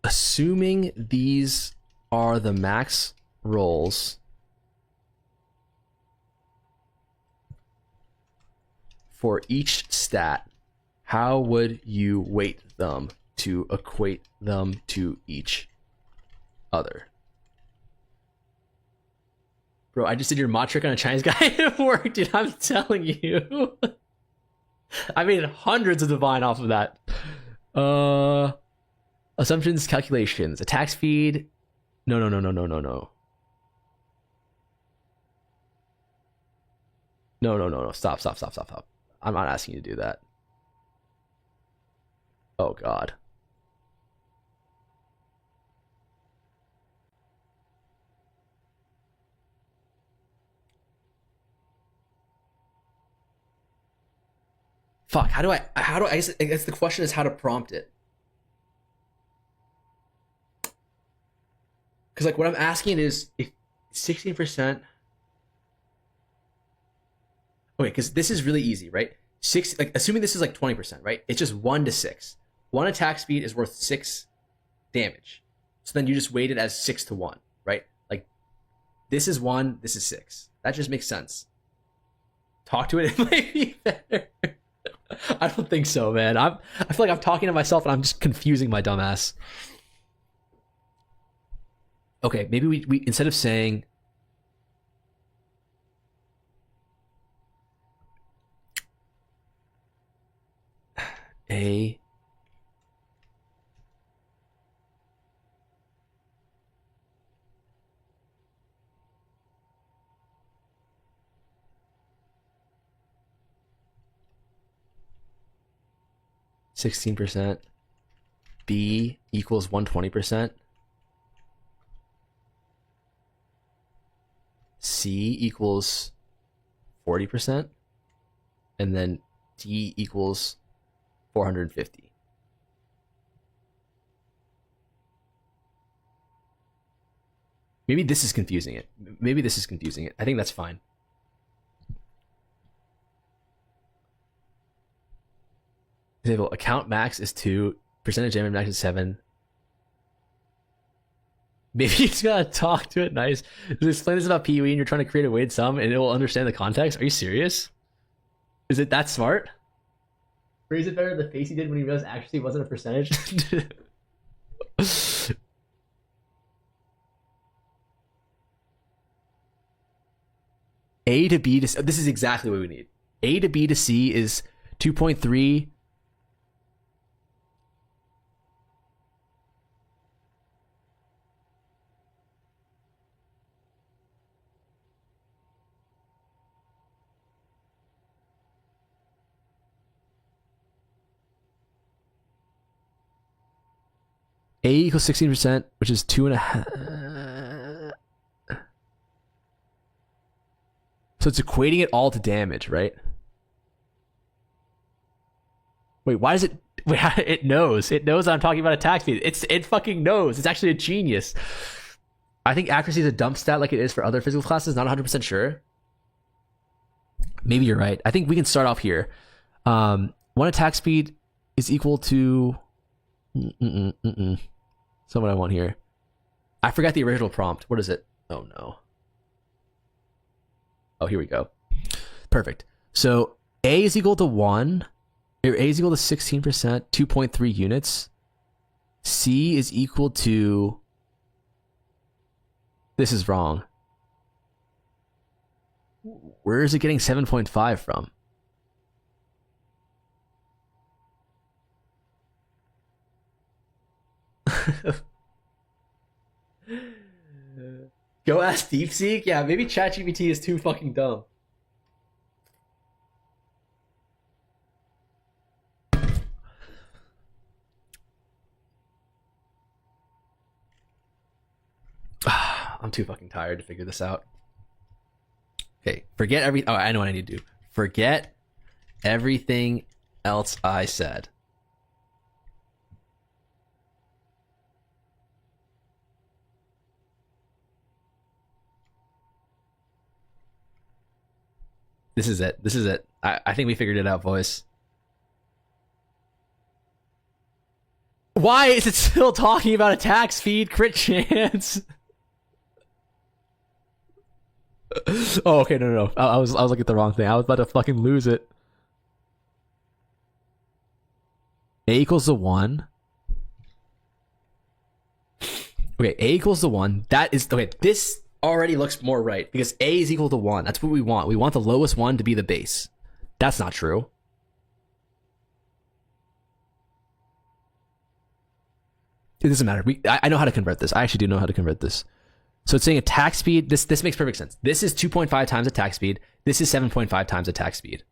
Assuming these are the max rolls for each stat, how would you weight them to equate them to each other? Bro, I just did your mod trick on a Chinese guy. It worked, dude. I'm telling you. I made hundreds of divine off of that. Assumptions, calculations, attack speed. No. No. Stop. I'm not asking you to do that. Oh, God. Fuck, how do I guess the question is how to prompt it. Because, like, what I'm asking is if 16%. Okay, because this is really easy, right? Assuming this is like 20%, right? It's just 1 to 6. 1 attack speed is worth 6 damage. So then you just weight it as 6 to 1, right? Like, this is 1, this is 6. That just makes sense. Talk to it, it might be better. I don't think so, man. I feel like I'm talking to myself and I'm just confusing my dumbass. Okay, maybe we instead of saying a 16%, B equals 120%, C equals 40%, and then D equals 450. Maybe this is confusing it. I think that's fine. Example, account max is 2, percentage damage max is 7. Maybe you just gotta talk to it nice. Just explain this about PoE and you're trying to create a weighted sum and it will understand the context. Are you serious? Is it that smart? Or is it better the face he did when he realized actually it wasn't a percentage? A to B to... This is exactly what we need. A to B to C is 2.3... A equals 16%, which is 2.5. So it's equating it all to damage, right? Wait, why does it... Wait, it knows. It knows I'm talking about attack speed. It fucking knows. It's actually a genius. I think accuracy is a dump stat like it is for other physical classes. Not 100% sure. Maybe you're right. I think we can start off here. 1 attack speed is equal to... That's not what I want here. I forgot the original prompt. What is it? Oh, no. Oh, here we go. Perfect. So A is equal to 1. Or A is equal to 16%, 2.3 units. C is equal to... This is wrong. Where is it getting 7.5 from? Go ask DeepSeek? Yeah, maybe ChatGPT is too fucking dumb. I'm too fucking tired to figure this out. Okay, forget every... Oh, I know what I need to do. Forget everything else I said. This is it. This is it. I think we figured it out, boys. Why is it still talking about attack speed, crit chance? Oh, okay, no. I was looking at the wrong thing. I was about to fucking lose it. A equals the 1. Okay, A equals the 1. That is... Okay, this already looks more right because A is equal to 1. That's what we want. We want the lowest one to be the base. That's not true. It doesn't matter. I know how to convert this. I actually do know how to convert this. So it's saying attack speed. This makes perfect sense. This is 2.5 times attack speed. This is 7.5 times attack speed.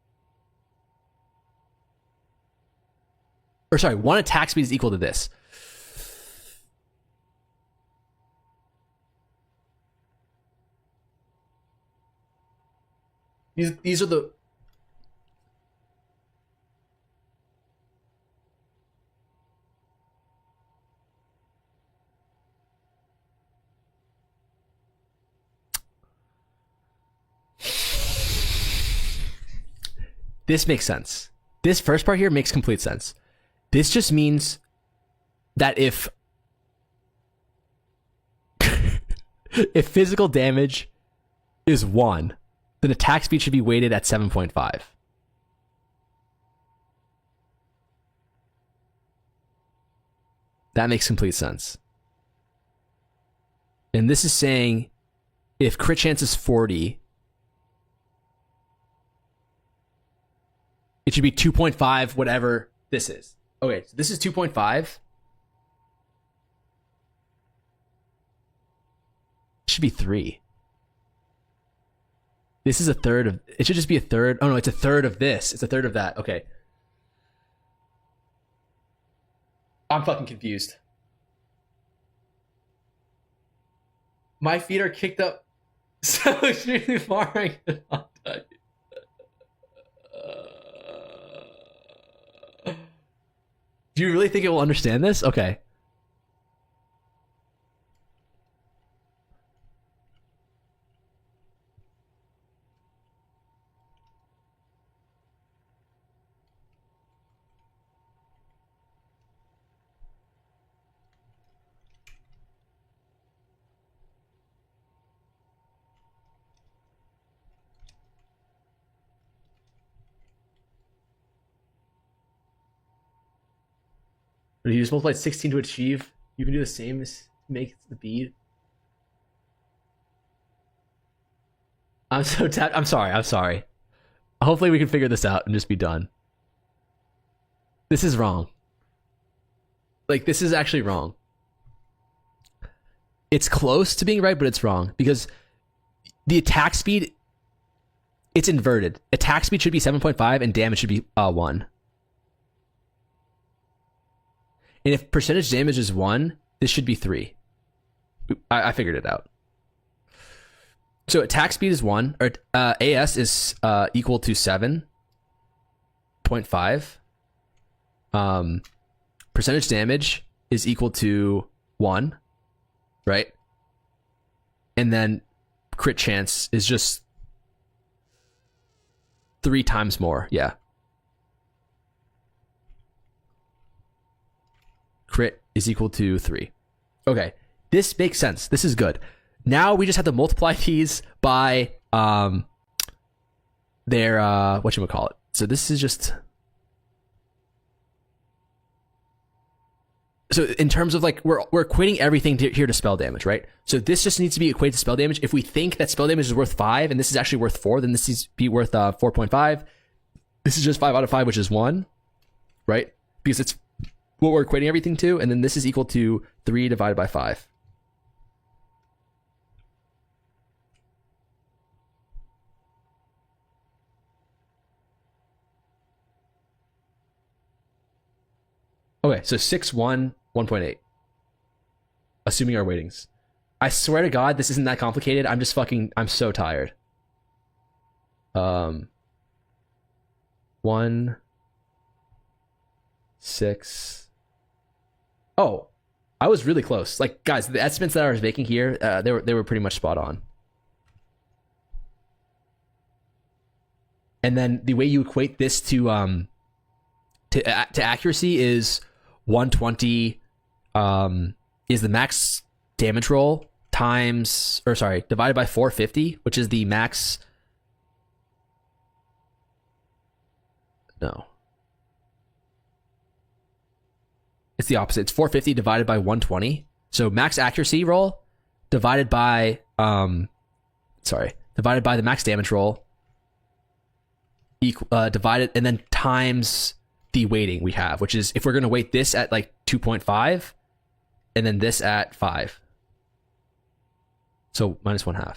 Or sorry, one attack speed is equal to this. These are the... This makes sense. This first part here makes complete sense. This just means that if if physical damage is 1, then attack speed should be weighted at 7.5. That makes complete sense. And this is saying if crit chance is 40, it should be 2.5, whatever this is. Okay, so this is 2.5. It should be 3. This is a third of... It should just be a third. Oh, no, it's a third of this. It's a third of that. Okay. I'm fucking confused. My feet are kicked up so extremely far. I cannot tell you. Do you really think it will understand this? Okay. But you just multiply 16 to achieve. You can do the same as make the bead. I'm so tapped. I'm sorry. Hopefully we can figure this out and just be done. This is wrong. Like, this is actually wrong. It's close to being right, but it's wrong. Because the attack speed, it's inverted. Attack speed should be 7.5 and damage should be 1. And if percentage damage is 1, this should be 3. I figured it out. So attack speed is 1, or AS is equal to 7.5. Percentage damage is equal to 1, right? And then crit chance is just 3 times more, yeah. Crit is equal to 3. Okay, this makes sense. This is good. Now we just have to multiply these by their whatchamacallit. So this is just... So in terms of, like, we're equating everything here to spell damage, right? So this just needs to be equated to spell damage. If we think that spell damage is worth 5 and this is actually worth 4, then this needs to be worth 4.5. This is just 5 out of 5, which is 1, right? Because it's what we're equating everything to, and then this is equal to 3 divided by 5. Okay, so 6, 1, 1.8. Assuming our weightings. I swear to God, this isn't that complicated. I'm so tired. 1, 6... Oh, I was really close. Like, guys, the estimates that I was making here, they were pretty much spot on. And then the way you equate this to accuracy is 120 is the max damage roll times, or sorry, divided by 450, which is the max. No. It's the opposite. It's 450 divided by 120. So max accuracy roll divided by divided by the max damage roll, divided, and then times the weighting we have, which is, if we're going to weight this at like 2.5 and then this at 5, so minus 1/2,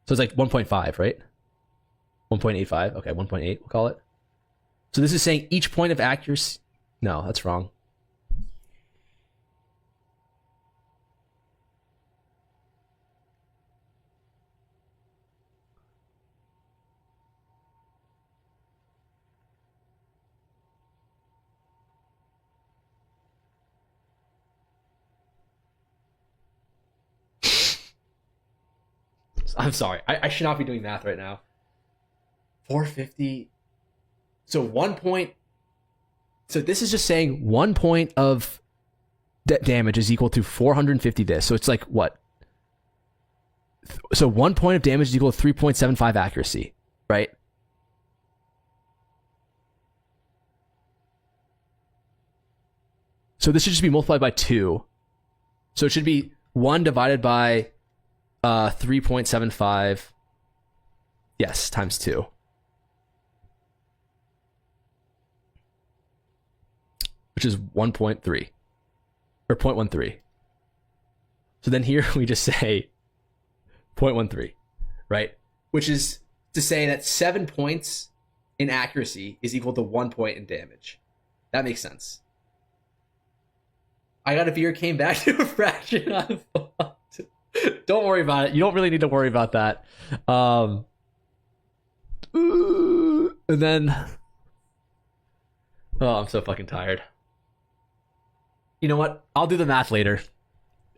so it's like 1.5, right? 1.85. Okay, 1.8 we'll call it. So this is saying each point of accuracy. No, that's wrong. I'm sorry. I should not be doing math right now. 450. So 1 point. So this is just saying 1 point of damage is equal to 450 this. So it's like what? So 1 point of damage is equal to 3.75 accuracy, right? So this should just be multiplied by 2. So it should be 1 divided by 3.75. Yes, times 2. Which is 1.3. Or 0.13. So then here we just say 0.13, right? Which is to say that 7 points in accuracy is equal to 1 point in damage. That makes sense. I got a beer, came back to a fraction. Don't worry about it. You don't really need to worry about that. And then, oh, I'm so fucking tired. You know what? I'll do the math later.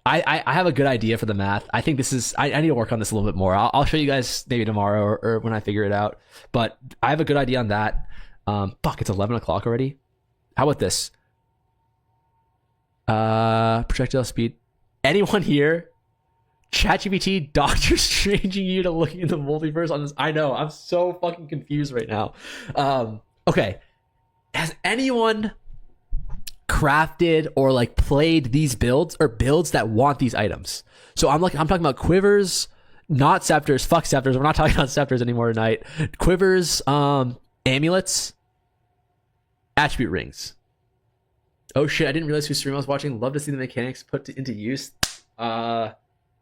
I have a good idea for the math. I think this is, I need to work on this a little bit more. I'll show you guys maybe tomorrow or when I figure it out. But I have a good idea on that. Fuck, it's 11 o'clock already. How about this? Projectile speed. Anyone here? ChatGPT Doctor Stranging you to looking in the multiverse on this. I know, I'm so fucking confused right now. Okay. Has anyone crafted or like played these builds or builds that want these items? So I'm talking about quivers, not scepters. Fuck scepters. We're not talking about scepters anymore tonight. Quivers, amulets, attribute rings. Oh shit, I didn't realize whose stream I was watching. Love to see the mechanics put into use.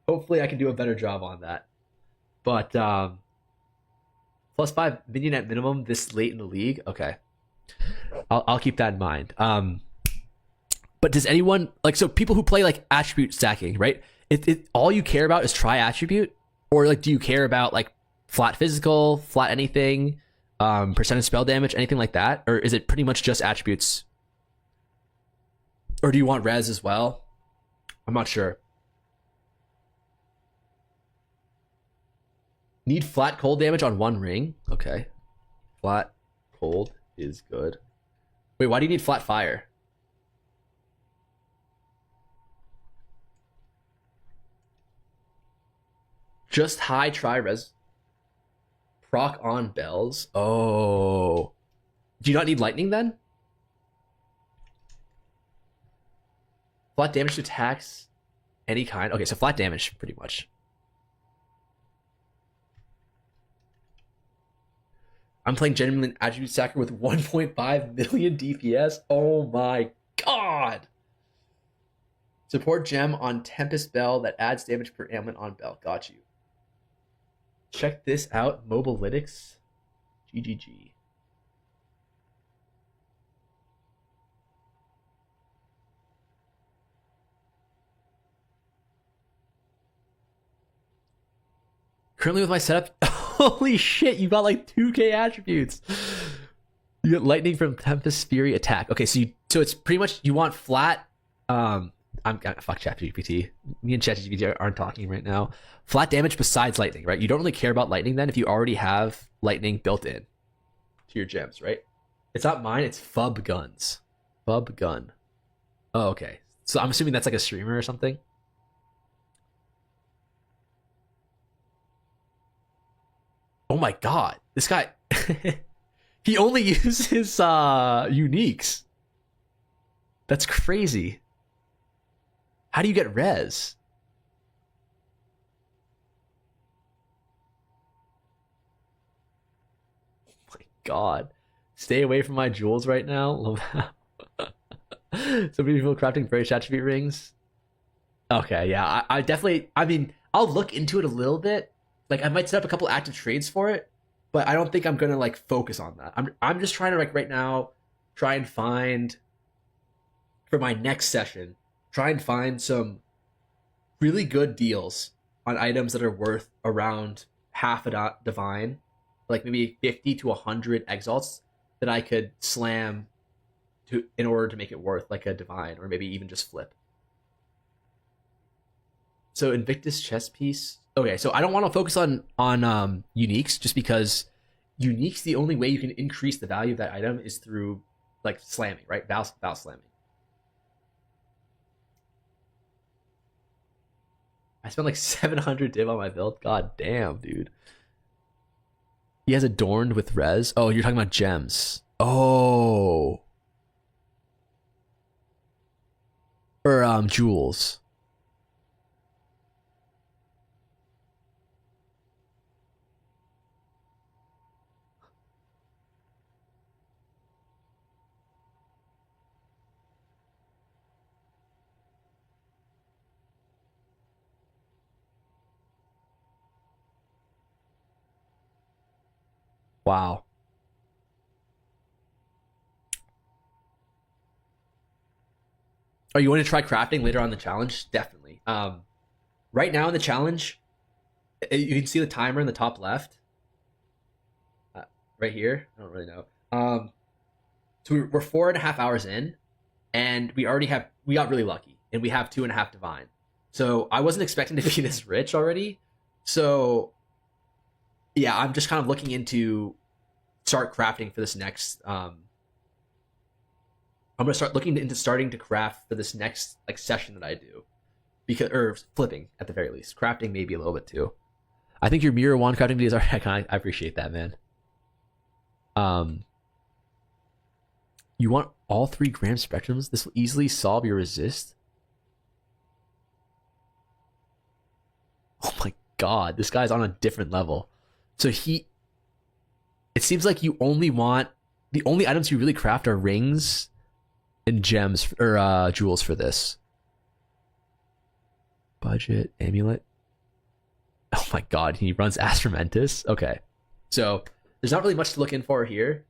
Hopefully I can do a better job on that. But +5 minion at minimum this late in the league. Okay, I'll keep that in mind. But does anyone like, so people who play like attribute stacking, right? It all you care about is try attribute, or like do you care about like flat physical, flat anything, percentage spell damage, anything like that, or is it pretty much just attributes? Or do you want res as well? I'm not sure. Need flat cold damage on 1 ring. Okay. Flat cold is good. Wait, why do you need flat fire? Just high try res. Proc on bells. Oh. Do you not need lightning then? Flat damage to attacks any kind. Okay, so flat damage pretty much. I'm playing genuine attribute stacker with 1.5 million DPS. Oh my god. Support gem on Tempest Bell that adds damage per ailment on Bell. Got you. Check this out. Mobalytics. GGG. Currently with my setup, holy shit, you got like 2k attributes. You get lightning from Tempest Fury attack. Okay, so it's pretty much, you want flat, fuck ChatGPT. Me and ChatGPT aren't talking right now. Flat damage besides lightning, right? You don't really care about lightning then if you already have lightning built in to your gems, right? It's not mine, it's Fub Guns. Fub Gun. Oh, okay. So I'm assuming that's like a streamer or something. Oh my god, this guy, he only uses uniques. That's crazy. How do you get res? Oh my god. Stay away from my jewels right now. So many people crafting various attribute rings. Okay, yeah, I definitely. I mean, I'll look into it a little bit. Like, I might set up a couple active trades for it, but I don't think I'm gonna like focus on that. I'm just trying to like right now try and find for my next session. Try and find some really good deals on items that are worth around half a divine, like maybe 50 to 100 exalts that I could slam to in order to make it worth like a divine or maybe even just flip. So Invictus chess piece. Okay, so I don't want to focus on uniques just because uniques the only way you can increase the value of that item is through like slamming, right? Val slamming. I spent like 700 div on my build. God damn, dude. He has adorned with res. Oh, you're talking about gems. Oh. Or jewels. Wow. Are you going to try crafting later on in the challenge? Definitely. Right now in the challenge, you can see the timer in the top left. Right here. I don't really know. So we're 4.5 hours in, and we got really lucky, and we have 2.5 divine. So I wasn't expecting to be this rich already. So yeah, I'm just kind of looking into start crafting for this next. I'm gonna start looking into starting to craft for this next like session that I do, because or flipping at the very least, crafting maybe a little bit too. I think your mirror wand crafting videos are. I appreciate that, man. You want all 3 gram spectrums? This will easily solve your resist. Oh my god, this guy's on a different level. So it seems like you only want the only items you really craft are rings and gems or jewels for this. Budget amulet. Oh my god, he runs Astromentus. Okay, so there's not really much to look in for here.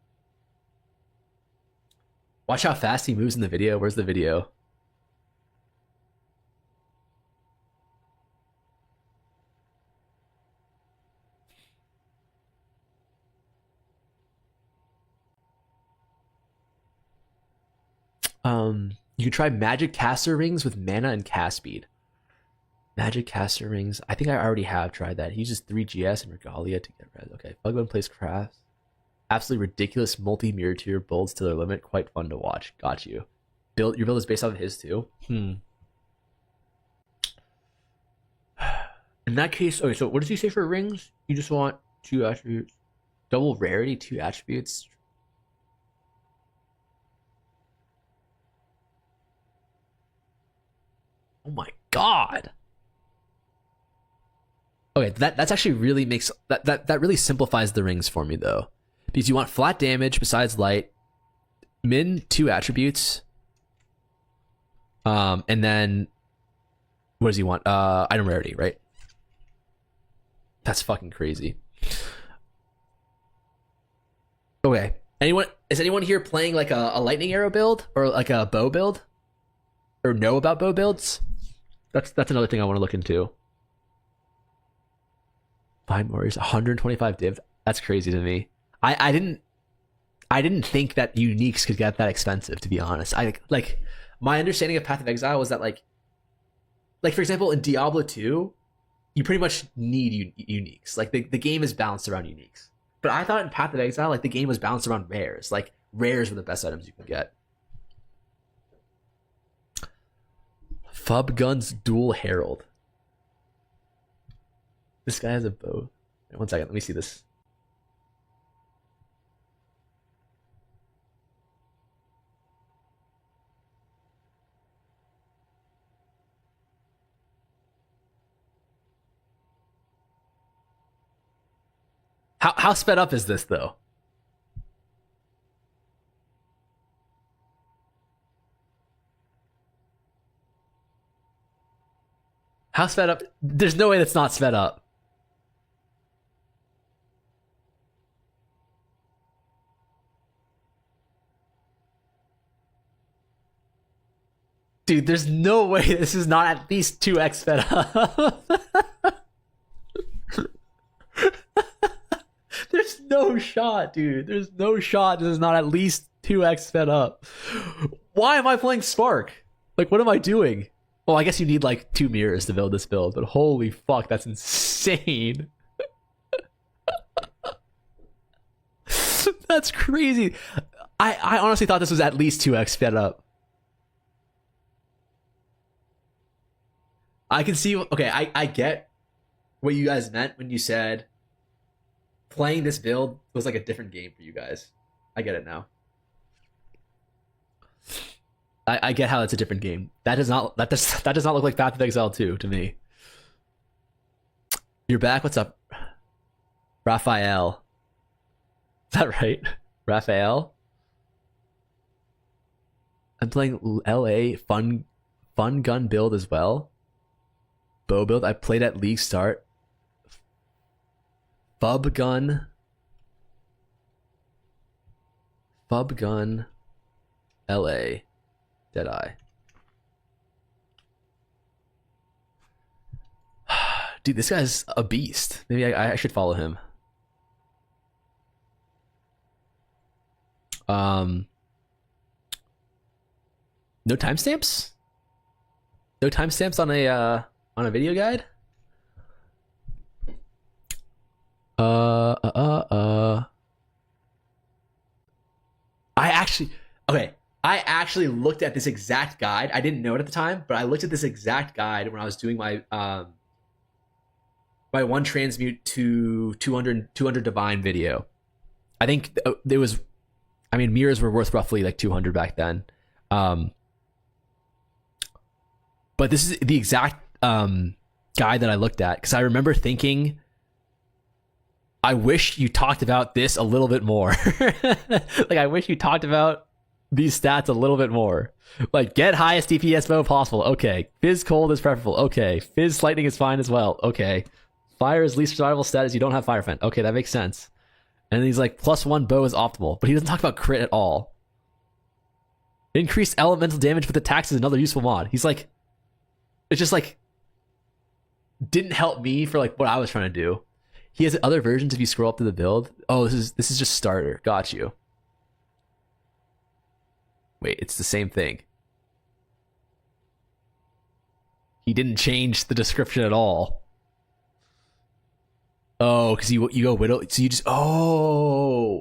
Watch how fast he moves in the video. Where's the video? You can try magic caster rings with mana and cast speed. Magic caster rings. I think I already have tried that. He uses 3 GS and Regalia to get red. Okay, Bugman plays crafts. Absolutely ridiculous multi-mirror tier builds to their limit. Quite fun to watch. Got you. Your build is based off of his too. In that case, okay. So what does he say for rings? You just want 2 attributes, double rarity, 2 attributes. Oh my god. Okay, that's actually really makes that really simplifies the rings for me though, because you want flat damage besides light, min 2 attributes, and then what does he want? Item rarity, right? That's fucking crazy. Okay, is anyone here playing like a lightning arrow build or like a bow build, or know about bow builds? That's another thing I want to look into. Five Warriors, 125 div. That's crazy to me. I didn't think that uniques could get that expensive, to be honest. I like my understanding of Path of Exile was that like for example in Diablo 2, you pretty much need uniques. Like the game is balanced around uniques. But I thought in Path of Exile, like the game was balanced around rares. Like rares were the best items you can get. Fub Guns Dual Herald. This guy has a bow. Wait, 1 second, let me see this. How sped up is this though? How sped up? There's no way that's not sped up. Dude, there's no way this is not at least 2x sped up. There's no shot, dude. There's no shot this is not at least 2x sped up. Why am I playing Spark? Like, what am I doing? Well, I guess you need like 2 mirrors to build this build, but holy fuck, that's insane. That's crazy. I honestly thought this was at least 2x sped up. I can see, okay, I get what you guys meant when you said playing this build was like a different game for you guys. I get it now. I get how that's a different game. That does not look like Path of Exile 2 to me. You're back. What's up, Raphael? Is that right, Raphael? I'm playing LA fun gun build as well. Bow build. I played at League Start. Fub gun. LA. Deadeye. Dude, this guy's a beast. Maybe I should follow him. No timestamps? No timestamps on a video guide? I actually looked at this exact guide. I didn't know it at the time, but I looked at this exact guide when I was doing my my one transmute to 200 divine video. I think there was, I mean, mirrors were worth roughly like 200 back then. But this is the exact guide that I looked at, because I remember thinking, I wish you talked about this a little bit more. Like, I wish you talked about these stats a little bit more. Like, get highest DPS bow possible. Okay. Fizz cold is preferable. Okay. Fizz lightning is fine as well. Okay. Fire is least survivable status. You don't have fire fend. Okay, that makes sense. And then he's like, +1 bow is optimal, but he doesn't talk about crit at all. Increased elemental damage with attacks is another useful mod. He's like, it's just like, didn't help me for like what I was trying to do. He has other versions if you scroll up to the build. Oh, this is just starter. Got you. Wait, it's the same thing. He didn't change the description at all. Oh, because you go Widow. So you just... Oh!